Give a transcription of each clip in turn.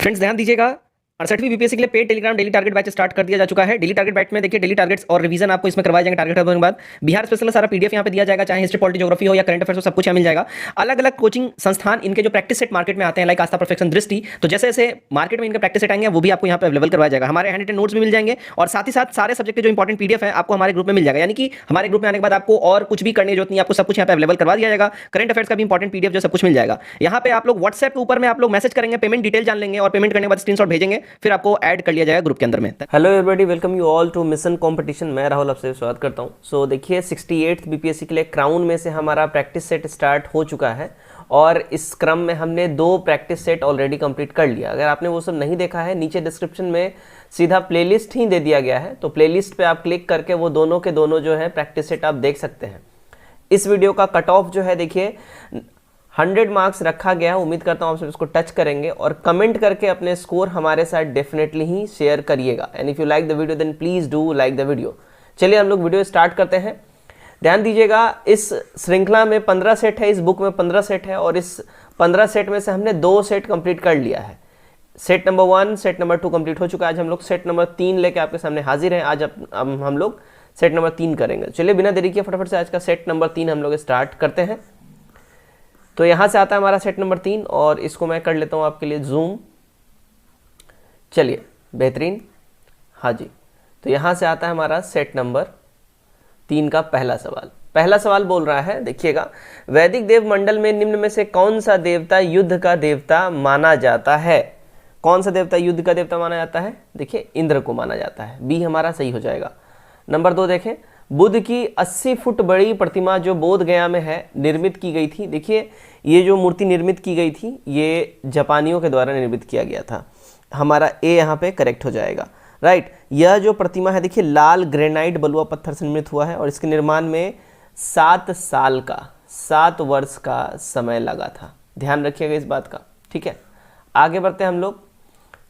Friends ध्यान दीजिएगा, 68वीं BPSC के लिए paid Telegram daily target batch start कर दिया जा चुका है। डेली टारगेट बैच में देखिए डेली टारगेट्स और रिवीजन आपको इसमें करवाए जाएंगे। टारगेट होने के बाद बिहार स्पेशल सारा पीडीएफ यहाँ पे दिया जाएगा, चाहे हिस्ट्री पॉलिटी ज्योग्राफी हो या करंट अफेयर्स हो, सब कुछ यहाँ मिल जाएगा। अलग अलग कोचिंग संस्थान इनके जो प्रैक्टिस सेट मार्केट में आते हैं, लाइक आस्था परफेक्शन दृष्टि, तो जैसे जैसे मार्केट में इनके प्रैक्टिस सेट आएंगे वो भी आपको यहाँ पे अवेलेबल करवाया जाएगा। हमारे हैंड रिटन नोट्स भी मिल जाएंगे और साथ ही साथ सारे सब्जेक्ट के जो इंपॉर्टेंट पीडीएफ है आपको हमारे ग्रुप में मिल जाएगा। यानी कि हमारे ग्रुप में आने के बाद आपको और कुछ भी करने की जरूरत नहीं, आपको सब कुछ यहाँ पे अवेलेबल करवा दिया जाएगा। करंट अफेयर्स का भी इंपॉर्टेंट पीडीएफ जो सब कुछ मिल जाएगा। यहाँ पे आप लोग व्हाट्सएप के ऊपर में आप लोग मैसेज करेंगे, पेमेंट डिटेल जान लेंगे और पेमेंट करने के बाद स्क्रीनशॉट भेजेंगे, फिर आपको ऐड कर लिया जाएगा ग्रुप के अंदर में। Hello everybody, welcome you all to mission competition. मैं राहुल आपसे स्वागत करता हूं। सो देखिए 68th बीपीएससी के लिए क्राउन में से हमारा प्रैक्टिस सेट स्टार्ट हो चुका है और इस क्रम में हमने 2 प्रैक्टिस सेट ऑलरेडी कंप्लीट कर लिया। अगर आपने वो सब नहीं देखा है, नीचे डिस्क्रिप्शन में सीधा प्लेलिस्ट ही दे दिया गया है, तो प्लेलिस्ट पे आप क्लिक करके वो दोनों के दोनों जो है प्रैक्टिस सेट आप देख सकते हैं। इस वीडियो का कट ऑफ जो है देखिए 100 मार्क्स रखा गया है। उम्मीद करता हूँ आप सब इसको टच करेंगे और कमेंट करके अपने स्कोर हमारे साथ डेफिनेटली ही शेयर करिएगा। And if you like the video then please do like the video. चलिए हम लोग वीडियो स्टार्ट करते हैं। ध्यान दीजिएगा, इस श्रृंखला में 15 सेट है, इस बुक में 15 सेट है और इस 15 सेट में से हमने 2 सेट कंप्लीट कर लिया है। Set number 1, set number 2 complete हो चुका है। आज हम लोग सेट नंबर 3 लेके आपके सामने हाजिर हैं। आज हम लोग सेट नंबर 3 करेंगे। चलिए बिना देरी किए फटाफट से आज का सेट नंबर 3 हम लोग स्टार्ट करते हैं। तो यहाँ से आता है हमारा सेट नंबर 3 और इसको मैं कर लेता हूँ आपके लिए जूम। चलिए बेहतरीन, हाँ जी। तो यहाँ से आता है हमारा सेट नंबर 3 का पहला सवाल। पहला सवाल बोल रहा है, देखिएगा, वैदिक देव मंडल में निम्न में से कौन सा देवता युद्ध का देवता माना जाता है? कौन सा देवता युद्ध का देवता माना जाता है? देखिए इंद्र को माना जाता है। बी हमारा सही हो जाएगा। नंबर 2 देखें, बुद्ध की 80 फुट बड़ी प्रतिमा जो बोध गया में है निर्मित की गई थी। देखिए ये जो मूर्ति निर्मित की गई थी ये जापानियों के द्वारा निर्मित किया गया था। हमारा ए यहाँ पे करेक्ट हो जाएगा, राइट। यह जो प्रतिमा है देखिए लाल ग्रेनाइट बलुआ पत्थर से निर्मित हुआ है और इसके निर्माण में 7 वर्ष का समय लगा था। ध्यान रखिएगा इस बात का, ठीक है। आगे बढ़ते हैं हम लोग।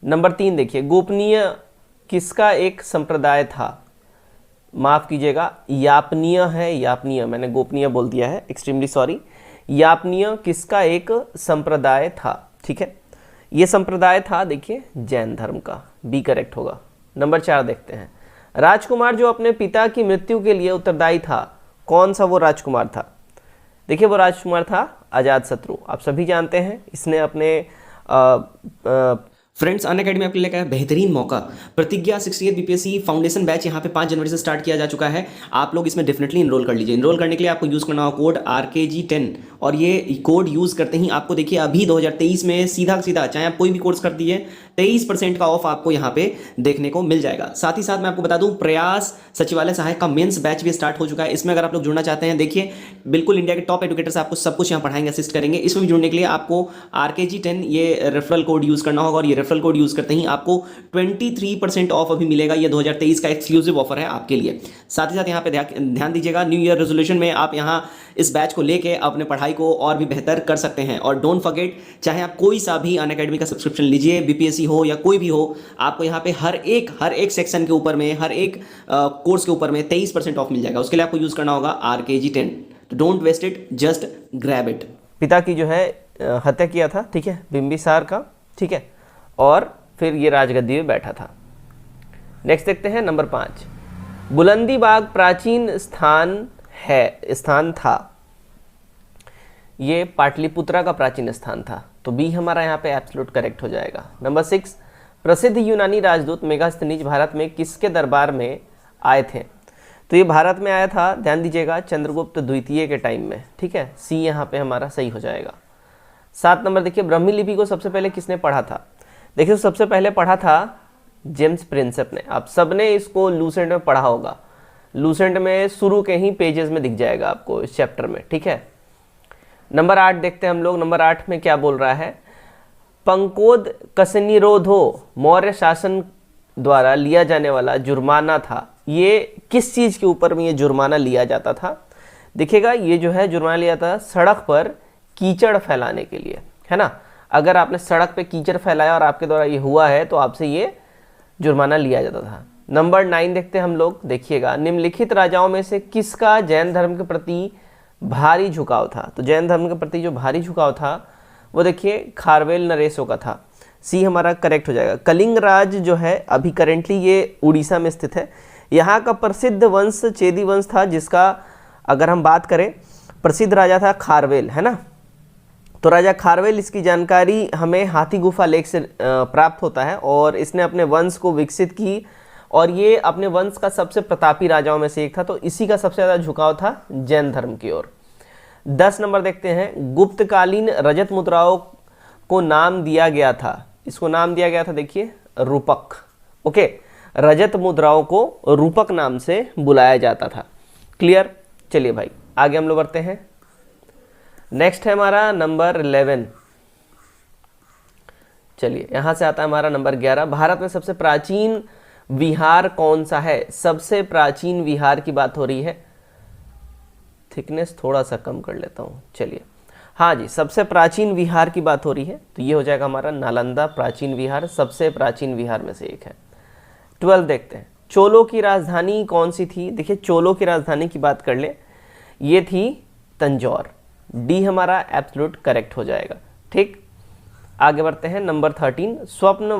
नंबर 3 देखिए, गोपनीय किसका एक संप्रदाय था? माफ कीजिएगा, यापनीय है, यापनीय, मैंने गोपनीय बोल दिया है, एक्सट्रीमली सॉरी। यापनीय किसका एक संप्रदाय था? ठीक है, ये संप्रदाय था देखिए जैन धर्म का। बी करेक्ट होगा। नंबर 4 देखते हैं, राजकुमार जो अपने पिता की मृत्यु के लिए उत्तरदायी था, कौन सा वो राजकुमार था? देखिए वो राजकुमार था अजातशत्रु। आप सभी जानते हैं इसने अपने फ्रेंड्स अनअकैडमी आपके लिए बेहतरीन मौका, प्रतिज्ञा 68 बीपीएससी फाउंडेशन बैच यहाँ पे 5 जनवरी से स्टार्ट किया जा चुका है। आप लोग इसमें डेफिनेटली इनरोल कर लीजिए। इनरोल करने के लिए आपको यूज़ करना होगा कोड RKG10 और ये कोड यूज़ करते ही आपको देखिए अभी 2023 में सीधा चाहे आप कोई भी कोर्स कर दीजिए 23% का ऑफ आपको यहाँ पे देखने को मिल जाएगा। साथ ही साथ मैं आपको बता दूं प्रयास सचिवालय सहायक का मेंस बैच भी स्टार्ट हो चुका है। इसमें अगर आप लोग जुड़ना चाहते हैं, देखिए बिल्कुल इंडिया के टॉप एजुकेटर्स आपको सब कुछ यहाँ पढ़ाएंगे, असिस्ट करेंगे। इसमें भी जुड़ने के लिए आपको RKG10 ये रेफरल कोड यूज़ करना होगा और ये रेफरल कोड यूज़ करते ही आपको 23% ऑफ अभी मिलेगा। ये 2023 का एक्सक्लूसिव ऑफर है आपके लिए। साथ ही साथ यहाँ पे ध्यान दीजिएगा, न्यू ईयर रेजोल्यूशन में आप यहाँ इस बैच को लेके अपने पढ़ाई को और भी बेहतर कर सकते हैं। और डोंट फॉरगेट, चाहे आप कोई सा भी अनअकैडमी का सब्सक्रिप्शन लीजिए, बीपीएससी हो या कोई भी हो, आपको यहाँ पे हर एक सेक्शन के ऊपर में, हर एक कोर्स के ऊपर में 23% ऑफ मिल जाएगा। उसके लिए आपको यूज करना होगा RKG10। तो don't waste it, just grab it. पिता की जो है हत्या किया था, ठीक है, बिंबिसार का, ठीक है, और फिर ये राजगद्दी में बैठा था। नेक्स्ट देखते हैं नंबर 5, बुलंदी बाग प्राचीन स्थान था। ये पाटलिपुत्रा का प्राचीन स्थान था, तो बी हमारा यहाँ पे एब्सोल्यूट करेक्ट हो जाएगा। नंबर 6, प्रसिद्ध यूनानी राजदूत मेगास्थनीज भारत में किसके दरबार में आए थे? तो ये भारत में आया था, ध्यान दीजिएगा, चंद्रगुप्त द्वितीय के टाइम में, ठीक है। सी यहाँ पे हमारा सही हो जाएगा। 7 नंबर देखिए, ब्राह्मी लिपि को सबसे पहले किसने पढ़ा था? देखिए सबसे पहले पढ़ा था जेम्स प्रिंसेप ने। आप सबने इसको लूसेंट में पढ़ा होगा। लूसेंट में शुरू के ही पेजेस में दिख जाएगा आपको इस चैप्टर में, ठीक है। नंबर 8 देखते हैं हम लोग। नंबर 8 में क्या बोल रहा है? पंकोद कसनिरोधो मौर्य शासन द्वारा लिया जाने वाला जुर्माना था। ये किस चीज के ऊपर में ये जुर्माना लिया जाता था? देखिएगा ये जो है जुर्माना लिया था सड़क पर कीचड़ फैलाने के लिए, है ना। अगर आपने सड़क पे कीचड़ फैलाया और आपके द्वारा ये हुआ है तो आपसे ये जुर्माना लिया जाता था। नंबर 9 देखते हैं हम लोग। देखिएगा, निम्नलिखित राजाओं में से किसका जैन धर्म के प्रति भारी झुकाव था? तो जैन धर्म के प्रति जो भारी झुकाव था वो देखिए खारवेल नरेशों का था। सी हमारा करेक्ट हो जाएगा। कलिंग राज जो है अभी करेंटली ये उड़ीसा में स्थित है। यहाँ का प्रसिद्ध वंश चेदी वंश था, जिसका अगर हम बात करें प्रसिद्ध राजा था खारवेल, है ना। तो राजा खारवेल, इसकी जानकारी हमें हाथी गुफा लेक से प्राप्त होता है और इसने अपने वंश को विकसित की और ये अपने वंश का सबसे प्रतापी राजाओं में से एक था। तो इसी का सबसे ज़्यादा झुकाव था जैन धर्म की ओर। 10 नंबर देखते हैं। गुप्तकालीन रजत मुद्राओं को नाम दिया गया था, इसको नाम दिया गया था देखिए रूपक। ओके, रजत मुद्राओं को रूपक नाम से बुलाया जाता था। क्लियर। चलिए भाई आगे हम लोग बढ़ते हैं। नेक्स्ट है हमारा नंबर 11। चलिए यहां से आता है हमारा नंबर 11। भारत में सबसे प्राचीन विहार कौन सा है? सबसे प्राचीन विहार की बात हो रही है। थिकनेस थोड़ा सा कम कर लेता हूं। चलिए, हाँ जी, सबसे प्राचीन विहार की बात हो रही है तो ये हो जाएगा हमारा नालंदा प्राचीन विहार, सबसे प्राचीन विहार में से एक है। 12 देखते हैं। चोलों की राजधानी कौन सी थी? देखिए चोलों की राजधानी की बात कर ले, ये थी तंजौर। डी हमारा एब्सोल्यूट करेक्ट हो जाएगा। ठीक, आगे बढ़ते हैं। नंबर 13। स्वप्न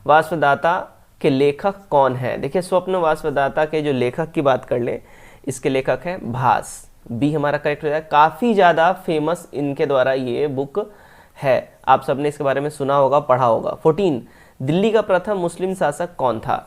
वासवदाता के लेखक कौन है? देखिए स्वप्न वासवदाता के जो लेखक की बात कर ले, इसके लेखक है भास। बी हमारा करेक्ट हो जाएगा। काफ़ी ज़्यादा फेमस इनके द्वारा ये बुक है, आप सबने इसके बारे में सुना होगा, पढ़ा होगा। 14। दिल्ली का प्रथम मुस्लिम शासक कौन था?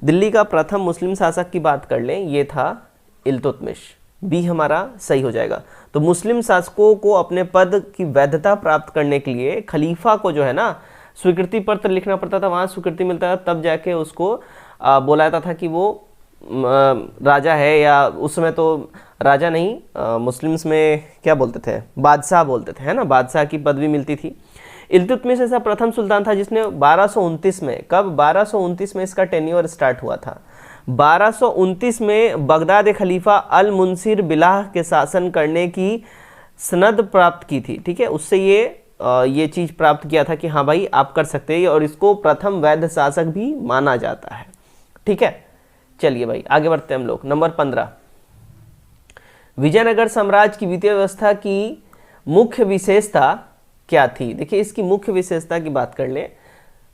दिल्ली का प्रथम मुस्लिम शासक की बात कर लें, ये था इल्तुतमिश। बी हमारा सही हो जाएगा। तो मुस्लिम शासकों को अपने पद की वैधता प्राप्त करने के लिए खलीफा को जो है ना स्वीकृति पत्र लिखना पड़ता था, वहाँ स्वीकृति मिलता था, तब जाके उसको बोला जाता था कि वो राजा है, या उस समय तो राजा नहीं, मुस्लिम्स में क्या बोलते थे, बादशाह बोलते थे, है ना, बादशाह की पदवी मिलती थी। इल्तुतमिश ऐसा प्रथम सुल्तान था जिसने 1229 में, कब 1229 में इसका टेन्योर स्टार्ट हुआ था। 1229 में बगदाद खलीफा अल मुंसिर बिलाह के शासन करने की सनद प्राप्त की थी। ठीक है, उससे ये चीज़ प्राप्त किया था कि हाँ भाई आप कर सकते हैं, और इसको प्रथम वैध शासक भी माना जाता है। ठीक है, चलिए भाई आगे बढ़ते हैं हम लोग। नंबर 15। विजयनगर साम्राज्य की वित्तीय व्यवस्था की मुख्य विशेषता क्या थी? देखिए इसकी मुख्य विशेषता की बात कर ले,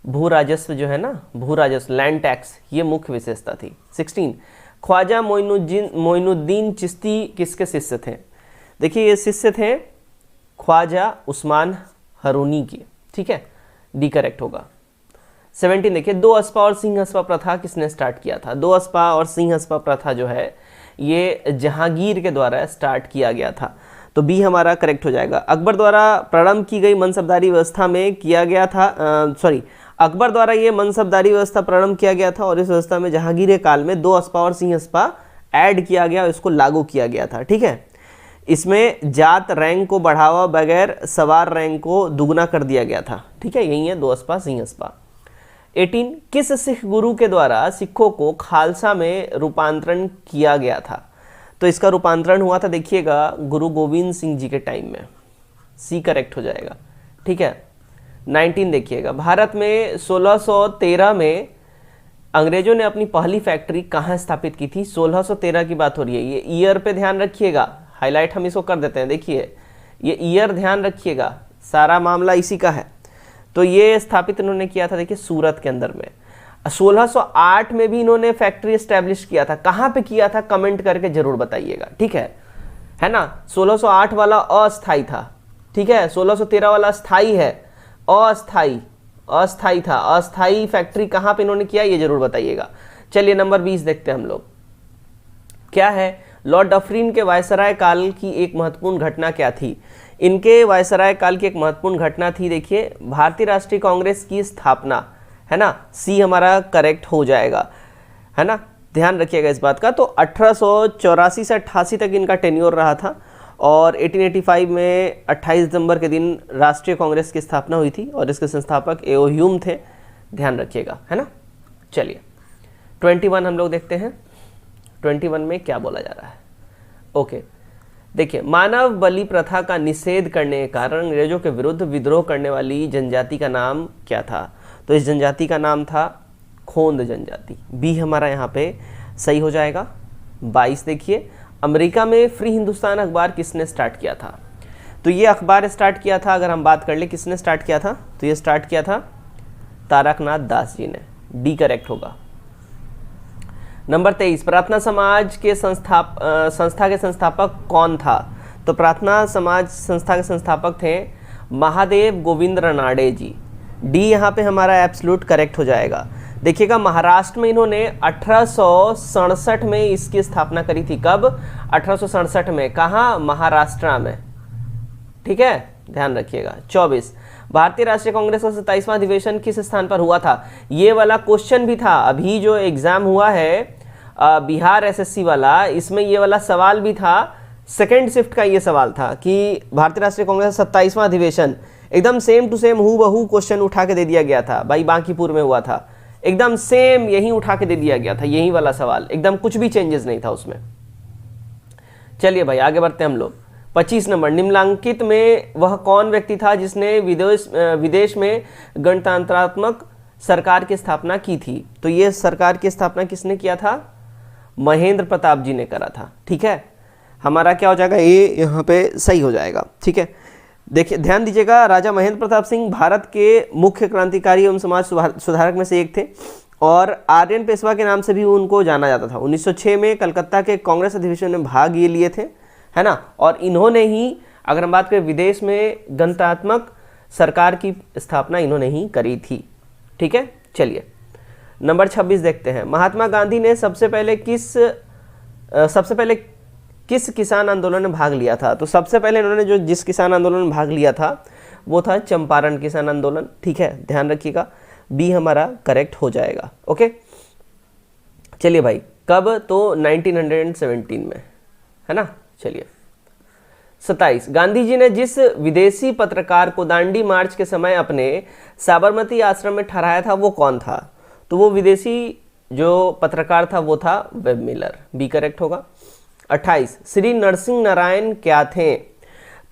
भू राजस्व जो है ना, भू राजस्व, लैंड टैक्स, ये मुख्य विशेषता थी। 16। ख्वाजा मोइनुद्दीन चिश्ती किसके शिष्य थे? देखिए ये शिष्य थे ख्वाजा उस्मान हरूनी के। ठीक है, डी करेक्ट होगा। 17 देखिए, दो अस्पा और सिंह अस्पा प्रथा किसने स्टार्ट किया था? दो अस्पा और सिंह अस्पा प्रथा जो है ये जहांगीर के द्वारा स्टार्ट किया गया था, तो बी हमारा करेक्ट हो जाएगा। अकबर द्वारा प्रारंभ की गई मनसबदारी व्यवस्था में किया गया था, अकबर द्वारा ये मनसबदारी व्यवस्था प्रारंभ किया गया था और इस व्यवस्था में जहांगीर काल में दो अस्पा और सिंह अस्पा ऐड किया गया और इसको लागू किया गया था। ठीक है, इसमें जात रैंक को बढ़ावा बगैर सवार रैंक को दुगना कर दिया गया था। ठीक है, यही है दो अस्पा सिंह अस्पा। 18। किस सिख गुरु के द्वारा सिखों को खालसा में रूपांतरण किया गया था? तो इसका रूपांतरण हुआ था देखिएगा गुरु गोविंद सिंह जी के टाइम में। सी करेक्ट हो जाएगा। ठीक है, 19 देखिएगा, भारत में 1613 में अंग्रेजों ने अपनी पहली फैक्ट्री कहाँ स्थापित की थी? 1613 की बात हो रही है, ये ईयर पे ध्यान रखिएगा, हाईलाइट हम इसको कर देते हैं। देखिए ये ईयर ध्यान रखिएगा, सारा मामला इसी का है। तो ये स्थापित इन्होंने किया था देखिए सूरत के अंदर में। 1608 में भी इन्होंने फैक्ट्री एस्टेब्लिश किया था, कहाँ पे किया था कमेंट करके जरूर बताइएगा। ठीक है ना, 1608 वाला अस्थाई था। ठीक है, 1613 वाला स्थाई है, अस्थाई था। अस्थाई फैक्ट्री कहाँ पे इन्होंने किया ये जरूर बताइएगा। चलिए नंबर 20 देखते हैं हम लोग, क्या है? लॉर्ड डफरिन के वायसराय काल की एक महत्वपूर्ण घटना क्या थी? इनके वायसराय काल की एक महत्वपूर्ण घटना थी देखिए भारतीय राष्ट्रीय कांग्रेस की स्थापना, है ना। सी हमारा करेक्ट हो जाएगा, है ना, ध्यान रखिएगा इस बात का। तो 1884 से 88 तक इनका टेन्योर रहा था और 1885 में 28 दिसंबर के दिन राष्ट्रीय कांग्रेस की स्थापना हुई थी और इसके संस्थापक एओ ह्यूम थे, ध्यान रखिएगा, है ना। चलिए 21 हम लोग देखते हैं। 21 में क्या बोला जा रहा है? ओके, देखिए मानव बलि प्रथा का निषेध करने के कारण अंग्रेजों के विरुद्ध विद्रोह करने वाली जनजाति का नाम क्या था? तो इस जनजाति का नाम था खोंद जनजाति। बी हमारा यहाँ पे सही हो जाएगा। 22 देखिए, अमेरिका में फ्री हिंदुस्तान अखबार किसने स्टार्ट किया था? तो तो ये अखबार स्टार्ट किया था, अगर हम बात कर ले किसने स्टार्ट किया था, तो ये स्टार्ट किया था तारकनाथ दास जी ने। डी करेक्ट होगा। नंबर 23, प्रार्थना समाज के संस्था के संस्थापक कौन था? तो प्रार्थना समाज संस्था के संस्थापक थे महादेव गोविंद रनाडे जी। डी यहाँ पे हमारा एब्सोल्यूट करेक्ट हो जाएगा। देखिएगा, महाराष्ट्र में इन्होंने 1867 में इसकी स्थापना करी थी। कब? 1867 में। कहाँ? महाराष्ट्र में। ठीक है, ध्यान रखिएगा। 24, भारतीय राष्ट्रीय कांग्रेस का 27वां अधिवेशन किस स्थान पर हुआ था? ये वाला क्वेश्चन भी था, अभी जो एग्जाम हुआ है बिहार एसएससी वाला, इसमें ये वाला सवाल भी था। सेकेंड शिफ्ट का ये सवाल था कि भारतीय राष्ट्रीय कांग्रेस का 27वां अधिवेशन, एकदम सेम टू सेम हूबहू क्वेश्चन उठा के दे दिया गया था भाई, बांकीपुर में हुआ था, एकदम सेम यही उठा के दे दिया गया था, यही वाला सवाल, एकदम कुछ भी चेंजेस नहीं था उसमें। चलिए भाई आगे बढ़ते हैं हम लोग। 25 नंबर, निम्नलिखित में वह कौन व्यक्ति था जिसने विदेश में गणतंत्रात्मक सरकार की स्थापना की थी? तो ये सरकार की स्थापना किसने किया था? महेंद्र प्रताप जी ने करा था। ठीक है, हमारा क्या हो जाएगा, ये यहाँ पे सही हो जाएगा। ठीक है, देखिए ध्यान दीजिएगा, राजा महेंद्र प्रताप सिंह भारत के मुख्य क्रांतिकारी एवं समाज सुधारक में से एक थे और आर्यन पेशवा के नाम से भी उनको जाना जाता था। 1906 में कलकत्ता के कांग्रेस अधिवेशन में भाग ये लिए थे, है ना। और इन्होंने ही, अगर हम बात करें विदेश में गणतंत्रात्मक सरकार की स्थापना इन्होंने ही करी थी। ठीक है, चलिए नंबर 26 देखते हैं। महात्मा गांधी ने सबसे पहले किस किसान आंदोलन में भाग लिया था? तो सबसे पहले इन्होंने जिस किसान आंदोलन में भाग लिया था वो था चंपारण किसान आंदोलन। ठीक है, ध्यान रखिएगा, बी हमारा करेक्ट हो जाएगा। ओके, चलिए भाई, कब? तो 1917 में, है ना। चलिए 27, गांधी जी ने जिस विदेशी पत्रकार को दांडी मार्च के समय अपने साबरमती आश्रम में ठहराया था वो कौन था? तो वो विदेशी जो पत्रकार था वो था वेब मिलर। बी करेक्ट होगा। 28, श्री नरसिंह नारायण क्या थे?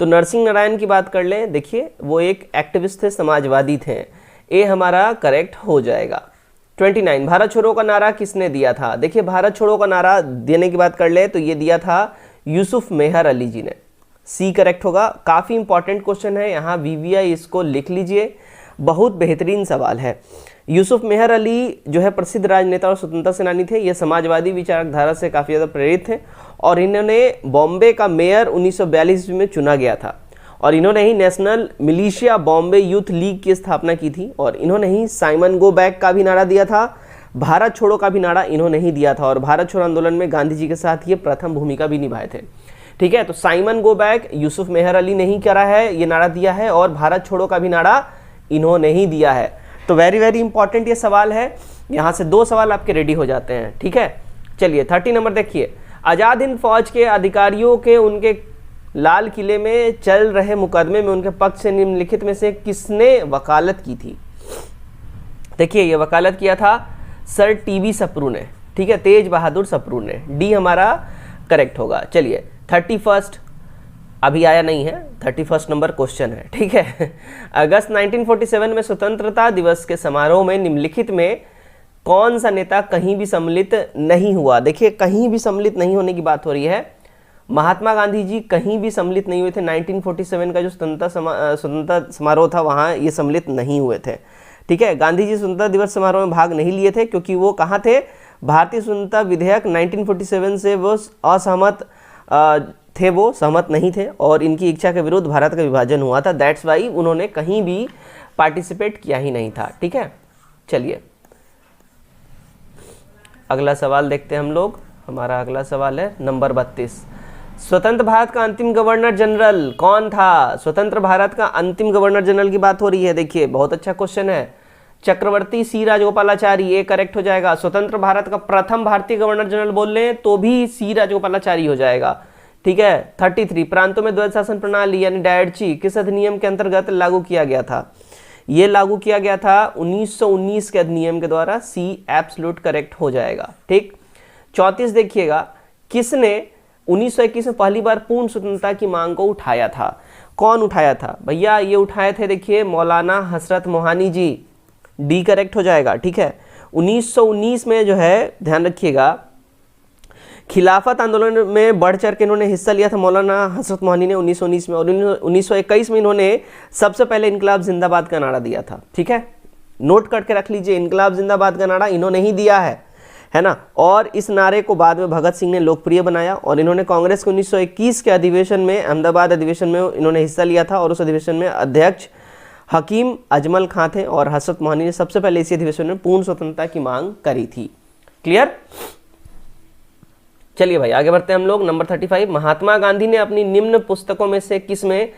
तो नरसिंह नारायण की बात कर लें, देखिए वो एक एक्टिविस्ट थे, समाजवादी थे। ए हमारा करेक्ट हो जाएगा। 29, भारत छोड़ो का नारा किसने दिया था? देखिए भारत छोड़ो का नारा देने की बात कर ले तो ये दिया था यूसुफ मेहर अली जी ने। सी करेक्ट होगा। काफ़ी इंपॉर्टेंट क्वेश्चन है, यहाँ VVI इसको लिख लीजिए, बहुत बेहतरीन सवाल है। यूसुफ मेहर अली जो है प्रसिद्ध राजनेता और स्वतंत्रता सेनानी थे। ये समाजवादी विचारधारा से काफ़ी ज़्यादा प्रेरित थे और इन्होंने बॉम्बे का मेयर 1942 में चुना गया था और इन्होंने ही national militia Bombay youth league की स्थापना की थी और इन्होंने ही साइमन गो बैक का भी नारा दिया था, भारत छोड़ो का भी नारा इन्होंने ही दिया था और भारत छोड़ो आंदोलन में गांधी जी के साथ ये प्रथम भूमिका भी निभाए थे। ठीक है, तो साइमन गो बैक यूसुफ मेहर अली ने ही करा है, ये नारा दिया है और भारत छोड़ो का भी नारा इन्होंने ही दिया है। तो वेरी वेरी इंपॉर्टेंट ये सवाल है, यहाँ से 2 सवाल आपके रेडी हो जाते हैं। ठीक है, चलिए 30 नंबर देखिए। आज़ाद हिंद फौज के अधिकारियों के उनके लाल किले में चल रहे मुकदमे में उनके पक्ष से निम्नलिखित में से किसने वकालत की थी? देखिए ये वकालत किया था सर TB सप्रू ने। ठीक है, तेज बहादुर सप्रू ने। डी हमारा करेक्ट होगा। चलिए 31 अभी आया नहीं है, 31 नंबर क्वेश्चन है। ठीक है, अगस्त 1947 में स्वतंत्रता दिवस के समारोह में निम्नलिखित में कौन सा नेता कहीं भी सम्मिलित नहीं हुआ? देखिए कहीं भी सम्मिलित नहीं होने की बात हो रही है। महात्मा गांधी जी कहीं भी सम्मिलित नहीं हुए थे। 1947 का जो स्वतंत्रता समारोह था वहाँ ये सम्मिलित नहीं हुए थे। ठीक है, गांधी जी स्वतंत्रता दिवस समारोह में भाग नहीं लिए थे क्योंकि वो कहाँ थे? भारतीय स्वतंत्रता विधेयक 1947 से वो असहमत थे, वो सहमत नहीं थे और इनकी इच्छा के विरुद्ध भारत का विभाजन हुआ था। दैट्स वाई उन्होंने कहीं भी पार्टिसिपेट किया ही नहीं था। ठीक है, चलिए अगला सवाल देखते हैं हम लोग। हमारा अगला सवाल है नंबर 32। स्वतंत्र भारत का अंतिम गवर्नर जनरल कौन था? स्वतंत्र भारत का अंतिम गवर्नर जनरल की बात हो रही है। देखिए बहुत अच्छा क्वेश्चन है, चक्रवर्ती सी राजगोपालाचारी। ये करेक्ट हो जाएगा। स्वतंत्र भारत का प्रथम भारतीय गवर्नर जनरल बोल लें तो भी सी राजगोपालाचारी हो जाएगा। ठीक है, 33 प्रांतों में द्वैध शासन प्रणाली यानी डायडची किस अधिनियम के अंतर्गत लागू किया गया था? ये लागू किया गया था 1919 के अधिनियम के द्वारा। सी एब्सोल्यूट करेक्ट हो जाएगा। ठीक, 34 देखिएगा, किसने 1921 में पहली बार पूर्ण स्वतंत्रता की मांग को उठाया था? कौन उठाया था भैया? ये उठाए थे देखिए मौलाना हसरत मोहानी जी। डी करेक्ट हो जाएगा। ठीक है, 1919 में जो है ध्यान रखिएगा खिलाफत आंदोलन में बढ़ चढ़ के इन्होंने हिस्सा लिया था मौलाना हजरत मोहानी ने 1919 में, और 1921 में इन्होंने सबसे पहले इनकलाब जिंदाबाद का नारा दिया था। ठीक है, नोट करके रख लीजिए, इनकलाब जिंदाबाद का नारा इन्होंने ही दिया है ना। और इस नारे को बाद में भगत सिंह ने लोकप्रिय बनाया, और इन्होंने कांग्रेस के 1921 के अधिवेशन में, अहमदाबाद अधिवेशन में इन्होंने हिस्सा लिया था, और उस अधिवेशन में अध्यक्ष हकीम अजमल खां थे, और हजरत मोहानी ने सबसे पहले इसी अधिवेशन में पूर्ण स्वतंत्रता की मांग करी थी। क्लियर? चलिए भाई आगे बढ़ते हैं हम लोग। नंबर 35, महात्मा गांधी ने अपनी निम्न पुस्तकों में से किस में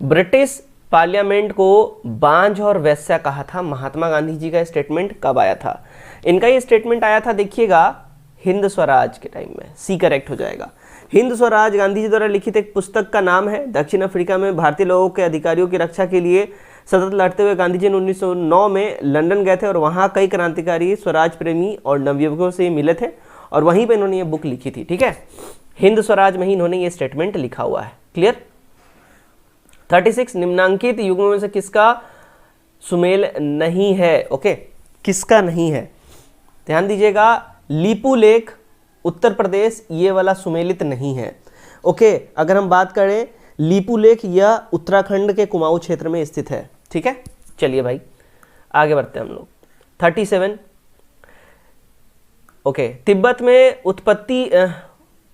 ब्रिटिश पार्लियामेंट को बांझ और वैश्या कहा था? महात्मा गांधी जी का स्टेटमेंट कब आया था? इनका ये स्टेटमेंट आया था, देखिएगा, हिंद स्वराज के टाइम में। सी करेक्ट हो जाएगा। हिंद स्वराज गांधी जी द्वारा लिखित एक पुस्तक का नाम है। दक्षिण अफ्रीका में भारतीय लोगों के अधिकारियों की रक्षा के लिए सतत लड़ते हुए गांधी जी ने 1909 में लंदन गए थे, और वहाँ कई क्रांतिकारी, स्वराज प्रेमी और नवयुवकों से मिले थे, और वहीं पे इन्होंने ये बुक लिखी थी। ठीक है, हिंद स्वराज में ही इन्होंने ये स्टेटमेंट लिखा हुआ है। क्लियर? 36, निम्नांकित युग्मों में से किसका सुमेल नहीं है? ओके, किसका नहीं है? ध्यान दीजिएगा, लीपू लेख उत्तर प्रदेश, ये वाला सुमेलित नहीं है। ओके, अगर हम बात करें लीपू लेख, यह उत्तराखंड के कुमाऊं क्षेत्र में स्थित है। ठीक है, चलिए भाई आगे बढ़ते हैं हम लोग। 37, ओके, तिब्बत में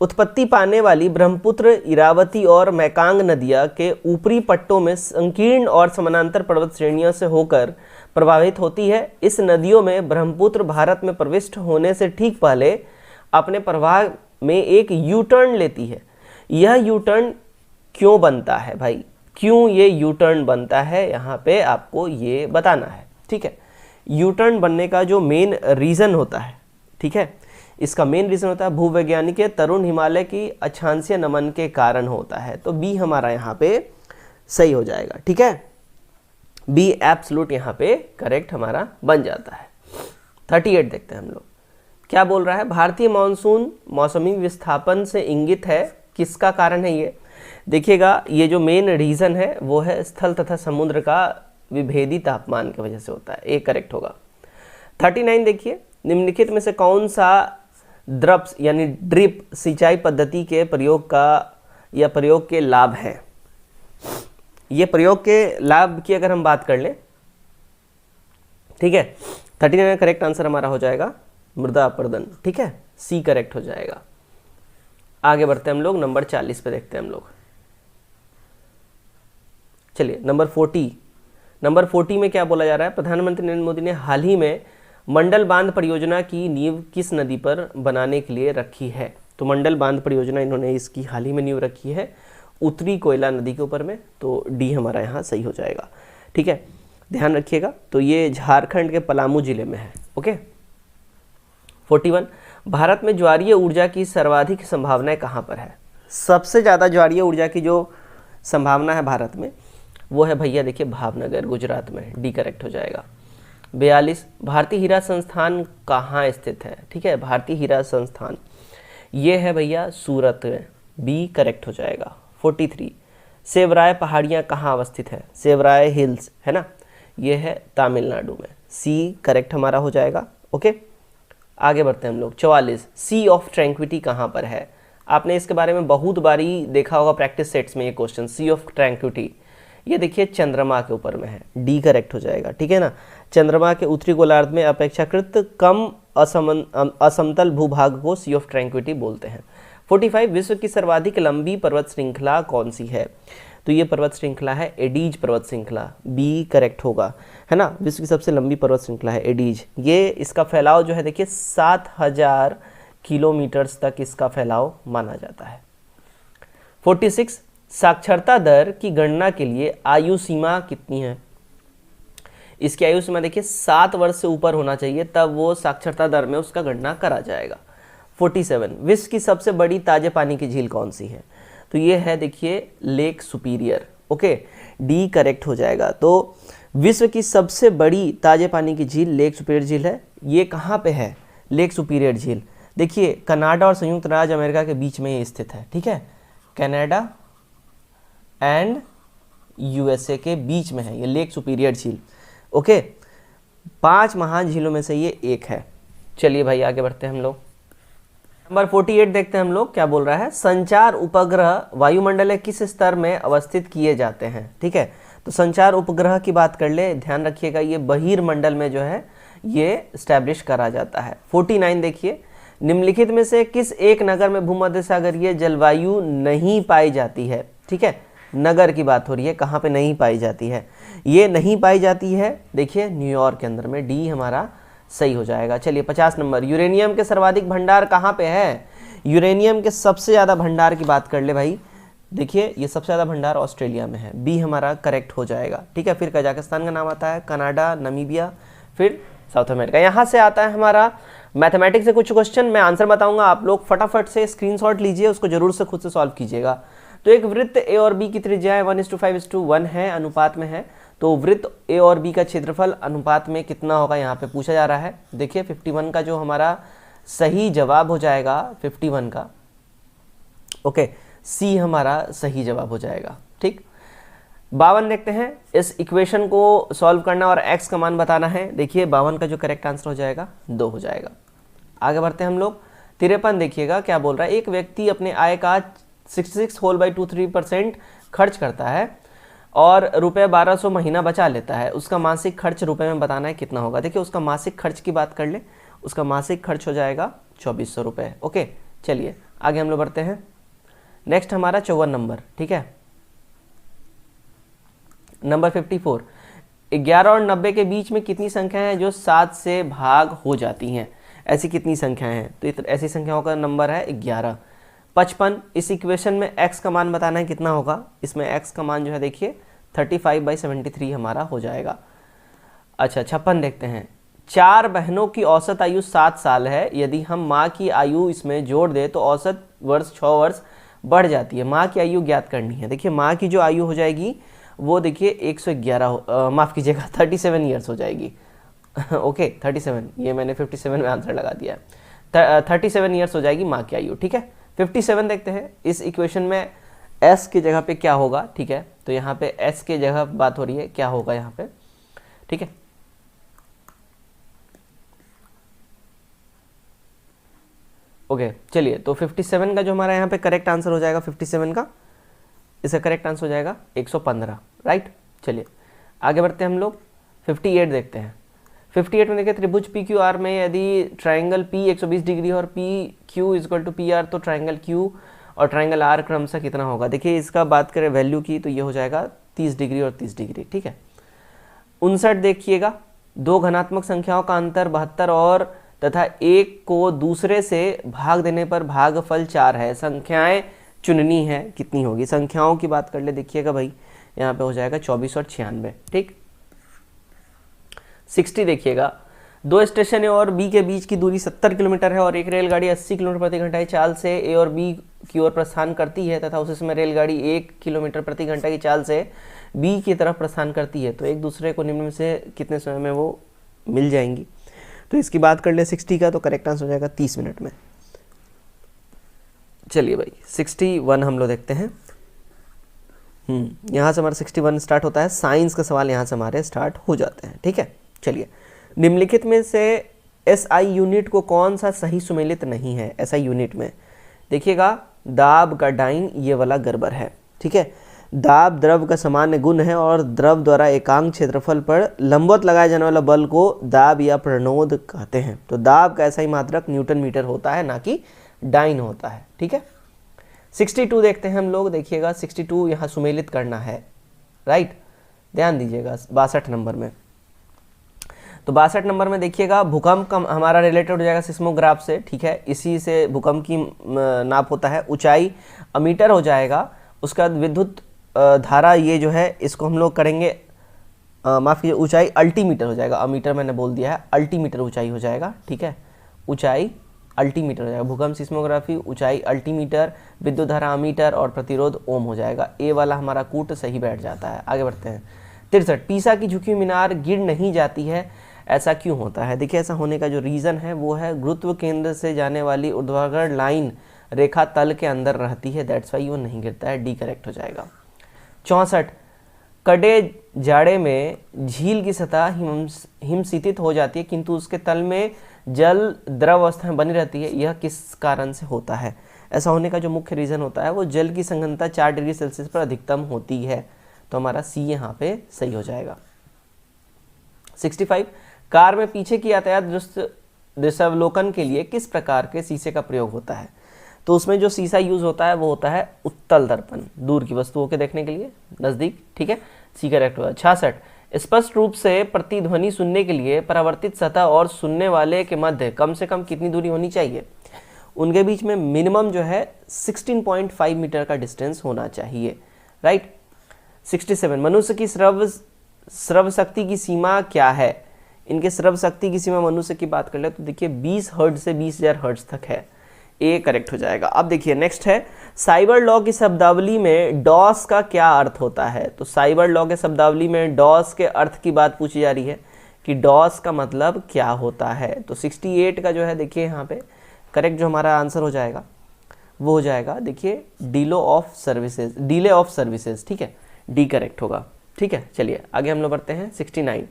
उत्पत्ति पाने वाली ब्रह्मपुत्र, इरावती और मैकांग नदियां के ऊपरी पट्टों में संकीर्ण और समानांतर पर्वत श्रेणियों से होकर प्रभावित होती है। इस नदियों में ब्रह्मपुत्र भारत में प्रविष्ट होने से ठीक पहले अपने प्रवाह में एक यू टर्न लेती है। यह यू टर्न क्यों बनता है भाई? क्यों ये यू टर्न बनता है, यहाँ पे आपको ये बताना है। ठीक है, यू टर्न बनने का जो मेन रीज़न होता है, ठीक है, इसका मेन रीज़न होता है भूवैज्ञानिक तरुण हिमालय की अक्षांशीय नमन के कारण होता है। तो बी हमारा यहाँ पे सही हो जाएगा। ठीक है, बी एब्सोल्यूट यहाँ पे करेक्ट हमारा बन जाता है। 38 देखते हैं हम लोग, क्या बोल रहा है? भारतीय मानसून मौसमी विस्थापन से इंगित है, किसका कारण है ये? देखिएगा, ये जो मेन रीज़न है वो है स्थल तथा समुद्र का विभेदी तापमान की वजह से होता है। ए करेक्ट होगा। 39 देखिए, निम्नलिखित में से कौन सा द्रप्स यानी ड्रिप सिंचाई पद्धति के प्रयोग का या प्रयोग के लाभ है? ये प्रयोग के लाभ की अगर हम बात कर लें, ठीक है, 39 करेक्ट आंसर हमारा हो जाएगा मृदा अपर्दन। ठीक है, सी करेक्ट हो जाएगा। आगे बढ़ते हैं हम लोग, नंबर 40 पे देखते हैं हम लोग। चलिए नंबर 40, नंबर 40 में क्या बोला जा रहा है? प्रधानमंत्री नरेंद्र मोदी ने हाल ही में मंडल बांध परियोजना की नींव किस नदी पर बनाने के लिए रखी है? तो मंडल बांध परियोजना इन्होंने इसकी हाल ही में नींव रखी है उत्तरी कोयला नदी के ऊपर में। तो डी हमारा यहाँ सही हो जाएगा। ठीक है, ध्यान रखिएगा। तो ये झारखंड के पलामू जिले में है। ओके। 41, भारत में ज्वारीय ऊर्जा की सर्वाधिक संभावनाएं कहाँ पर है? सबसे ज़्यादा ज्वारीय ऊर्जा की जो संभावना है भारत में वो है भैया देखिए भावनगर, गुजरात में। डी करेक्ट हो जाएगा। 42, भारतीय हीरा संस्थान कहाँ स्थित है? ठीक है, भारतीय हीरा संस्थान ये है भैया सूरत में। बी करेक्ट हो जाएगा। 43, सेवराय पहाड़ियाँ कहाँ अवस्थित है? सेवराय हिल्स है ना, ये है तमिलनाडु में। सी करेक्ट हमारा हो जाएगा। ओके, आगे बढ़ते हैं हम लोग। 44, सी ऑफ ट्रैंक्विटी कहाँ पर है? आपने इसके बारे में बहुत बारी देखा होगा प्रैक्टिस सेट्स में ये क्वेश्चन। सी ऑफ ट्रैंक्विटी ये देखिए चंद्रमा के ऊपर में है। डी करेक्ट हो जाएगा। ठीक है ना, चंद्रमा के उत्तरी गोलार्ध में अपेक्षाकृत कम असमतल भूभाग को सी ऑफ ट्रैंक्विटी बोलते हैं। 45, विश्व की सर्वाधिक लंबी पर्वत श्रृंखला कौन सी है? तो ये पर्वत श्रृंखला है एडीज पर्वत श्रृंखला। बी करेक्ट होगा, है ना। विश्व की सबसे लंबी पर्वत श्रृंखला है एडीज। ये इसका फैलाव जो है देखिए 7000 किलोमीटर्स तक इसका फैलाव माना जाता है। 46, साक्षरता दर की गणना के लिए आयु सीमा कितनी है? इसकी आयु सीमा देखिए 7 वर्ष से ऊपर होना चाहिए, तब वो साक्षरता दर में उसका गणना करा जाएगा। 47, विश्व की सबसे बड़ी ताजे पानी की झील कौन सी है? तो ये है देखिए lake superior. Okay, D correct हो जाएगा। तो विश्व की सबसे बड़ी ताजे पानी की झील लेक सुपीरियर झील है। ये कहाँ पे है लेक सुपीरियर झील? देखिए कनाडा और संयुक्त राज्य अमेरिका के बीच में ये स्थित है। ठीक है, कनाडा एंड यूएसए के बीच में है ये लेक सुपीरियर झील। ओके, 5 महान झीलों में से ये एक है। चलिए भाई आगे बढ़ते हैं हम लोग। नंबर 48 देखते हैं हम लोग क्या बोल रहा है। संचार उपग्रह वायुमंडल के किस स्तर में अवस्थित किए जाते हैं। ठीक है, तो संचार उपग्रह की बात कर ले, ध्यान रखिएगा ये बहिर्मंडल में जो है ये स्टैब्लिश करा जाता है। 49 देखिए, निम्नलिखित में से किस एक नगर में भूमध्य सागरीय जलवायु नहीं पाई जाती है। ठीक है, नगर की बात हो रही है, कहाँ पे नहीं पाई जाती है, ये नहीं पाई जाती है देखिए न्यूयॉर्क के अंदर में, डी हमारा सही हो जाएगा। चलिए 50 नंबर, यूरेनियम के सर्वाधिक भंडार कहाँ पे है। यूरेनियम के सबसे ज़्यादा भंडार की बात कर ले भाई, देखिए ये सबसे ज़्यादा भंडार ऑस्ट्रेलिया में है, बी हमारा करेक्ट हो जाएगा। ठीक है, फिर कजाकिस्तान का नाम आता है, कनाडा, नामीबिया, फिर साउथ अमेरिका। यहाँ से आता है हमारा मैथमेटिक्स से कुछ क्वेश्चन, मैं आंसर बताऊंगा, आप लोग फटाफट से स्क्रीनशॉट लीजिए, उसको जरूर से खुद से सॉल्व कीजिएगा। तो एक वृत्त ए और बी की त्रिज्याएं 1:5:1 है, अनुपात में है, तो वृत्त ए और बी का क्षेत्रफल अनुपात में कितना होगा यहाँ पे पूछा जा रहा है। देखिए 51 का जो हमारा सही जवाब हो जाएगा 51 का, ओके, सी हमारा सही जवाब हो जाएगा। ठीक, 52 देखते हैं, इस इक्वेशन को सॉल्व करना और x का मान बताना है। देखिए 52 का जो करेक्ट आंसर हो जाएगा 2 हो जाएगा। आगे बढ़ते हैं हम लोग। 53 देखिएगा क्या बोल रहा है, एक व्यक्ति अपने आय का 66.23% खर्च करता है और रुपये 1200 महीना बचा लेता है, उसका मासिक खर्च रुपए में बताना है कितना होगा। देखिए उसका मासिक खर्च की बात कर ले, उसका मासिक खर्च हो जाएगा 2400 रुपये। ओके, चलिए आगे हम लोग बढ़ते हैं। नेक्स्ट हमारा 54 नंबर। ठीक है, नंबर 54, 11 और 90 के बीच में कितनी संख्या है जो 7 से भाग हो जाती हैं। ऐसी कितनी संख्याएं हैं, तो ऐसी संख्याओं का नंबर है 11। 55, इस इक्वेशन में x का मान बताना है कितना होगा। इसमें x का मान जो है देखिए 35/73 हमारा हो जाएगा। अच्छा 56 देखते हैं, 4 बहनों की औसत आयु 7 साल है, यदि हम माँ की आयु इसमें जोड़ दे तो औसत वर्ष 6 वर्ष बढ़ जाती है। माँ की आयु ज्ञात करनी है। देखिए माँ की जो आयु हो जाएगी वो देखिए 111 माफ़ कीजिएगा 37 ईयर्स हो जाएगी। ओके 37, ये मैंने 57 में आंसर लगा दिया है। 37 ईयर्स हो जाएगी माँ की आयु। ठीक है, 57 देखते हैं, इस इक्वेशन में s की जगह पे क्या होगा। ठीक है, तो यहाँ पे s की जगह बात हो रही है, क्या होगा यहाँ पे। ठीक है, ओके चलिए, तो 57 का जो हमारा यहाँ पे करेक्ट आंसर हो जाएगा 57 का, इसका करेक्ट आंसर हो जाएगा 115। राइट, चलिए आगे बढ़ते हैं हम लोग। 58 देखते हैं। 58 में देखिए, त्रिभुज पी क्यू आर में यदि ट्राइंगल पी 120 डिग्री और P Q equal to P R, तो ट्राइंगल क्यू और ट्राइंगल आर क्रमशः कितना होगा। देखिए इसका बात करें वैल्यू की, तो ये हो जाएगा 30 डिग्री और 30 डिग्री। ठीक है, 59 देखिएगा, दो धनात्मक संख्याओं का अंतर 72 और तथा एक को दूसरे से भाग देने पर भागफल 4 है, संख्याएं चुननी है, कितनी होगी। संख्याओं की बात कर ले, देखिएगा भाई यहाँ पे हो जाएगा 24 और 96। ठीक, 60 देखिएगा, दो स्टेशन ए और बी के बीच की दूरी 70 किलोमीटर है और एक रेलगाड़ी 80 किलोमीटर प्रति घंटा की चाल से ए और बी की ओर प्रस्थान करती है तथा उसी समय रेलगाड़ी 1 किलोमीटर प्रति घंटा की चाल से बी की तरफ प्रस्थान करती है, तो एक दूसरे को निम्न में से कितने समय में वो मिल जाएंगी। तो इसकी बात कर ले 60 का, तो करेक्ट आंसर हो जाएगा 30 मिनट में। चलिए भाई 61 हम लोग देखते हैं। यहाँ से हमारा 61 स्टार्ट होता है, साइंस का सवाल यहाँ से हमारे स्टार्ट हो जाते हैं। ठीक है, चलिए, निम्नलिखित में से SI यूनिट को कौन सा सही सुमेलित नहीं है। SI यूनिट में देखिएगा, दाब का डाइन ये वाला गड़बड़ है। ठीक है, दाब द्रव का सामान्य गुण है और द्रव द्वारा एकांक क्षेत्रफल पर लंबवत लगाए जाने वाला बल को दाब या प्रणोद कहते हैं। तो दाब का SI मात्रक न्यूटन मीटर होता है, ना कि डाइन होता है। ठीक है, 62 देखते हैं हम लोग। देखिएगा 62 यहाँ सुमेलित करना है। राइट, ध्यान दीजिएगा 62 नंबर में। तो 62 नंबर में देखिएगा, भूकंप का हमारा रिलेटेड हो जाएगा सिस्मोग्राफ से। ठीक है, इसी से भूकंप की नाप होता है। ऊंचाई अमीटर हो जाएगा, उसका बाद विद्युत धारा ये जो है इसको हम लोग करेंगे, माफ़ कीजिए, ऊंचाई अल्टीमीटर हो जाएगा। अमीटर मैंने बोल दिया है, अल्टीमीटर ऊंचाई हो जाएगा। ठीक है, ऊंचाई अल्टीमीटर हो जाएगा। भूकंप सिस्मोग्राफी ऊंचाई अल्टीमीटर, विद्युत धारा अमीटर और प्रतिरोध ओम हो जाएगा। ए वाला हमारा कूट सही बैठ जाता है। आगे बढ़ते हैं। 63, पीसा की झुकी मीनार गिर नहीं जाती है, ऐसा क्यों होता है। देखिए ऐसा होने का जो रीज़न है वो है गुरुत्व केंद्र से जाने वाली ऊर्ध्वाधर लाइन रेखा तल के अंदर रहती है, दैट्स वाई वो नहीं गिरता है। डी करेक्ट हो जाएगा। 64, कड़े जाड़े में झील की सतह हिमशीतित हो जाती है किंतु उसके तल में जल द्रव अवस्था में बनी रहती है, यह किस कारण से होता है? ऐसा होने का जो मुख्य रीज़न होता है वो जल की सघनता 4 डिग्री सेल्सियस पर अधिकतम होती है। तो हमारा सी यहाँ पे सही हो जाएगा। 65, कार में पीछे की यातायात दृश्यावलोकन के लिए किस प्रकार के शीशे का प्रयोग होता है? तो उसमें जो शीशा यूज होता है वो होता है उत्तल दर्पण, दूर की वस्तुओं के देखने के लिए, नजदीक, ठीक है, सी करेक्ट हुआ। 66, स्पष्ट रूप से प्रतिध्वनि सुनने के लिए परावर्तित सतह और सुनने वाले के मध्य कम से कम कितनी दूरी होनी चाहिए? उनके बीच में मिनिमम जो है 16.5 मीटर का डिस्टेंस होना चाहिए, राइट। 67, मनुष्य की श्रव शक्ति की सीमा क्या है? इनके श्रव शक्ति की सीमा मनुष्य की बात कर ले तो देखिए 20 हर्ट्ज से 20,000 हर्ट्ज तक है, ए करेक्ट हो जाएगा। अब देखिए नेक्स्ट है, साइबर लॉ की शब्दावली में डॉस का क्या अर्थ होता है? तो साइबर लॉ के शब्दावली में डॉस के अर्थ की बात पूछी जा रही है कि डॉस का मतलब क्या होता है। तो 68 का जो है देखिए यहाँ पे करेक्ट जो हमारा आंसर हो जाएगा वो हो जाएगा देखिए डिले ऑफ सर्विसेज, ठीक है, डी करेक्ट होगा, ठीक है। चलिए आगे हम लोग बढ़ते हैं। 69,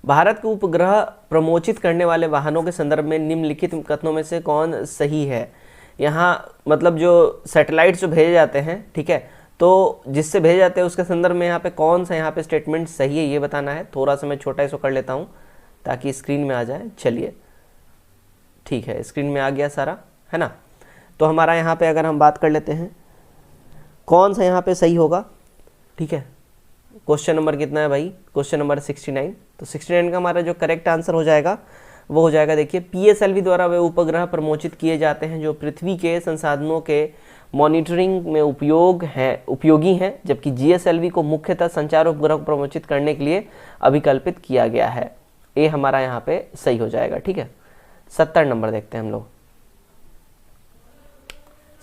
भारत को उपग्रह प्रमोचित करने वाले वाहनों के संदर्भ में निम्नलिखित कथनों में से कौन सही है? यहाँ मतलब जो सैटेलाइट जो भेजे जाते हैं, ठीक है, तो जिससे भेजे जाते हैं उसके संदर्भ में यहाँ पे कौन सा यहाँ पे स्टेटमेंट सही है ये बताना है। थोड़ा सा मैं छोटा इसको कर लेता हूँ ताकि स्क्रीन में आ जाए। चलिए ठीक है, स्क्रीन में आ गया सारा, है ना। तो हमारा यहाँ पे अगर हम बात कर लेते हैं कौन सा यहाँ पे सही होगा, ठीक है। क्वेश्चन नंबर कितना है भाई? Question number 69। तो 69 का हमारा जो करेक्ट आंसर हो जाएगा वो हो जाएगा देखिए PSLV द्वारा वे उपग्रह प्रमोचित किए जाते हैं जो पृथ्वी के संसाधनों के मॉनिटरिंग में उपयोगी हैं, जबकि GSLV को मुख्यतः संचार उपग्रह को प्रमोचित करने के लिए अभिकल्पित किया गया है। ये हमारा यहाँ पे सही हो जाएगा, ठीक है। 70 नंबर देखते हैं हम लोग।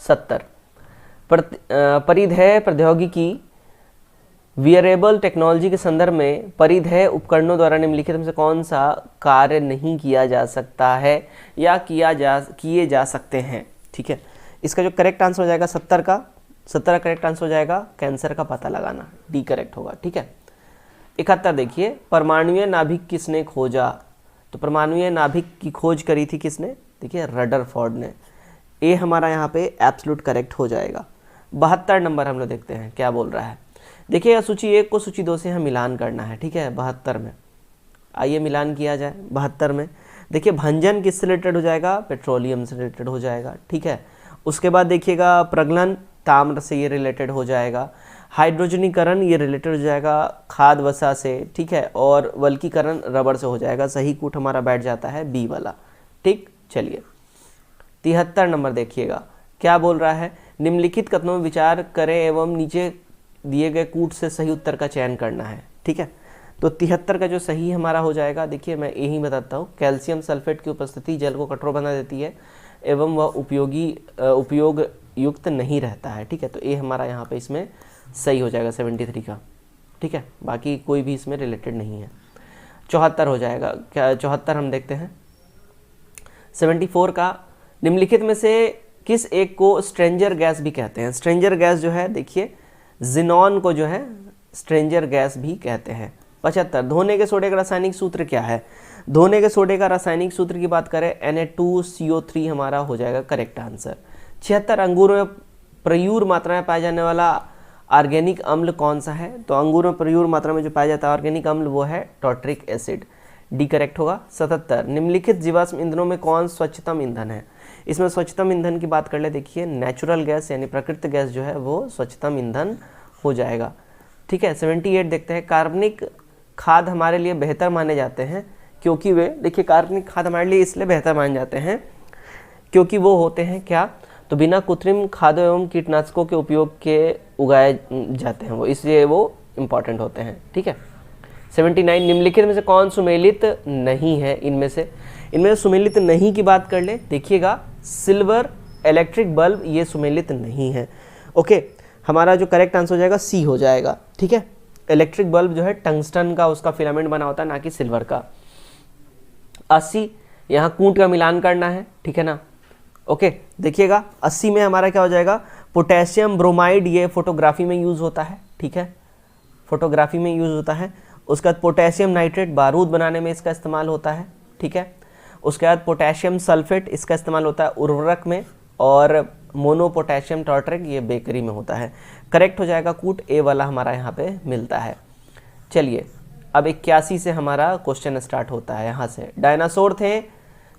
70, परिधेय प्रौद्योगिकी वियरेबल टेक्नोलॉजी के संदर्भ में परिधेय उपकरणों द्वारा निम्नलिखित में से कौन सा कार्य नहीं किया जा सकता है या किए जा सकते हैं, ठीक है। इसका जो करेक्ट आंसर हो जाएगा 70 का करेक्ट आंसर हो जाएगा कैंसर का पता लगाना, डी करेक्ट होगा, ठीक है। 71 देखिए, परमाणुीय नाभिक किसने खोजा? तो परमाणुीय नाभिक की खोज करी थी किसने? देखिए रदरफोर्ड ने। ए हमारा यहाँ पे एब्सोल्यूट करेक्ट हो जाएगा। 72 नंबर हम लोग देखते हैं क्या बोल रहा है। देखिए सूची 1 को सूची 2 से हम मिलान करना है, ठीक है। 72 में आइए मिलान किया जाए। 72 में देखिए भंजन किससे रिलेटेड हो जाएगा? पेट्रोलियम से रिलेटेड हो जाएगा, ठीक है। उसके बाद देखिएगा प्रगलन ताम्र से ये रिलेटेड हो जाएगा। हाइड्रोजनीकरण ये रिलेटेड हो जाएगा खाद वसा से, ठीक है। और वल्कीकरण रबर से हो जाएगा। सही कूट हमारा बैठ जाता है बी वाला, ठीक। चलिए 73 नंबर देखिएगा क्या बोल रहा है। निम्नलिखित कथनों में विचार करें एवं नीचे दिए गए कूट से सही उत्तर का चयन करना है, ठीक है। तो 73 का जो सही हमारा हो जाएगा देखिए मैं यही बताता हूँ, कैल्शियम सल्फेट की उपस्थिति जल को कठोर बना देती है एवं वह उपयोग युक्त नहीं रहता है, ठीक है। तो ये हमारा यहाँ पे इसमें सही हो जाएगा 73 का, ठीक है। बाकी कोई भी इसमें रिलेटेड नहीं है। 74 हो जाएगा क्या? 74 हम देखते हैं। 74 का निम्नलिखित में से किस एक को स्ट्रेंजर गैस भी कहते हैं? स्ट्रेंजर गैस जो है देखिए जिनॉन को जो है स्ट्रेंजर गैस भी कहते हैं। 75 धोने के सोडे का रासायनिक सूत्र क्या है? धोने के सोडे का रासायनिक सूत्र की बात करें Na2CO3 हमारा हो जाएगा करेक्ट आंसर। 76 अंगूर में प्रचुर मात्रा में पाया जाने वाला ऑर्गेनिक अम्ल कौन सा है? तो अंगूर में प्रचुर मात्रा में जो पाया जाता है ऑर्गेनिक अम्ल वो है टॉर्ट्रिक एसिड, डी करेक्ट होगा। 77 निम्नलिखित जीवाश्म ईंधनों में कौन स्वच्छतम ईंधन है? इसमें स्वच्छतम ईंधन की बात कर ले देखिए नेचुरल गैस यानी प्राकृतिक गैस जो है वो स्वच्छतम ईंधन हो जाएगा, ठीक है। 78 देखते हैं, कार्बनिक खाद हमारे लिए बेहतर माने जाते हैं क्योंकि वे देखिए कार्बनिक खाद हमारे लिए इसलिए बेहतर माने जाते हैं क्योंकि वो होते हैं क्या? तो बिना कृत्रिम खादों एवं कीटनाशकों के उपयोग के उगाए जाते हैं वो, इसलिए वो इम्पॉर्टेंट होते हैं, ठीक है। 79 निम्नलिखित में से कौन सुमेलित नहीं है? इनमें से सुमेलित नहीं की बात कर ले देखिएगा सिल्वर इलेक्ट्रिक बल्ब ये सुमेलित नहीं है, ओके। हमारा जो करेक्ट आंसर हो जाएगा सी हो जाएगा, ठीक है। इलेक्ट्रिक बल्ब जो है टंगस्टन का उसका फिलामेंट बना होता है ना कि सिल्वर का। 80 यहाँ कूट का मिलान करना है, ठीक है ना, ओके। देखिएगा 80 में हमारा क्या हो जाएगा? पोटेशियम ब्रोमाइड ये फोटोग्राफी में यूज होता है, ठीक है, फोटोग्राफी में यूज होता है। उसके बाद पोटेशियम नाइट्रेट बारूद बनाने में इसका इस्तेमाल होता है, ठीक है। उसके बाद पोटेशियम सल्फेट इसका इस्तेमाल होता है उर्वरक में, और मोनो पोटेशियम टार्टरेट ये बेकरी में होता है। करेक्ट हो जाएगा कूट, ए वाला हमारा यहाँ पे मिलता है। चलिए अब 81 से हमारा क्वेश्चन स्टार्ट होता है। यहाँ से डायनासोर थे,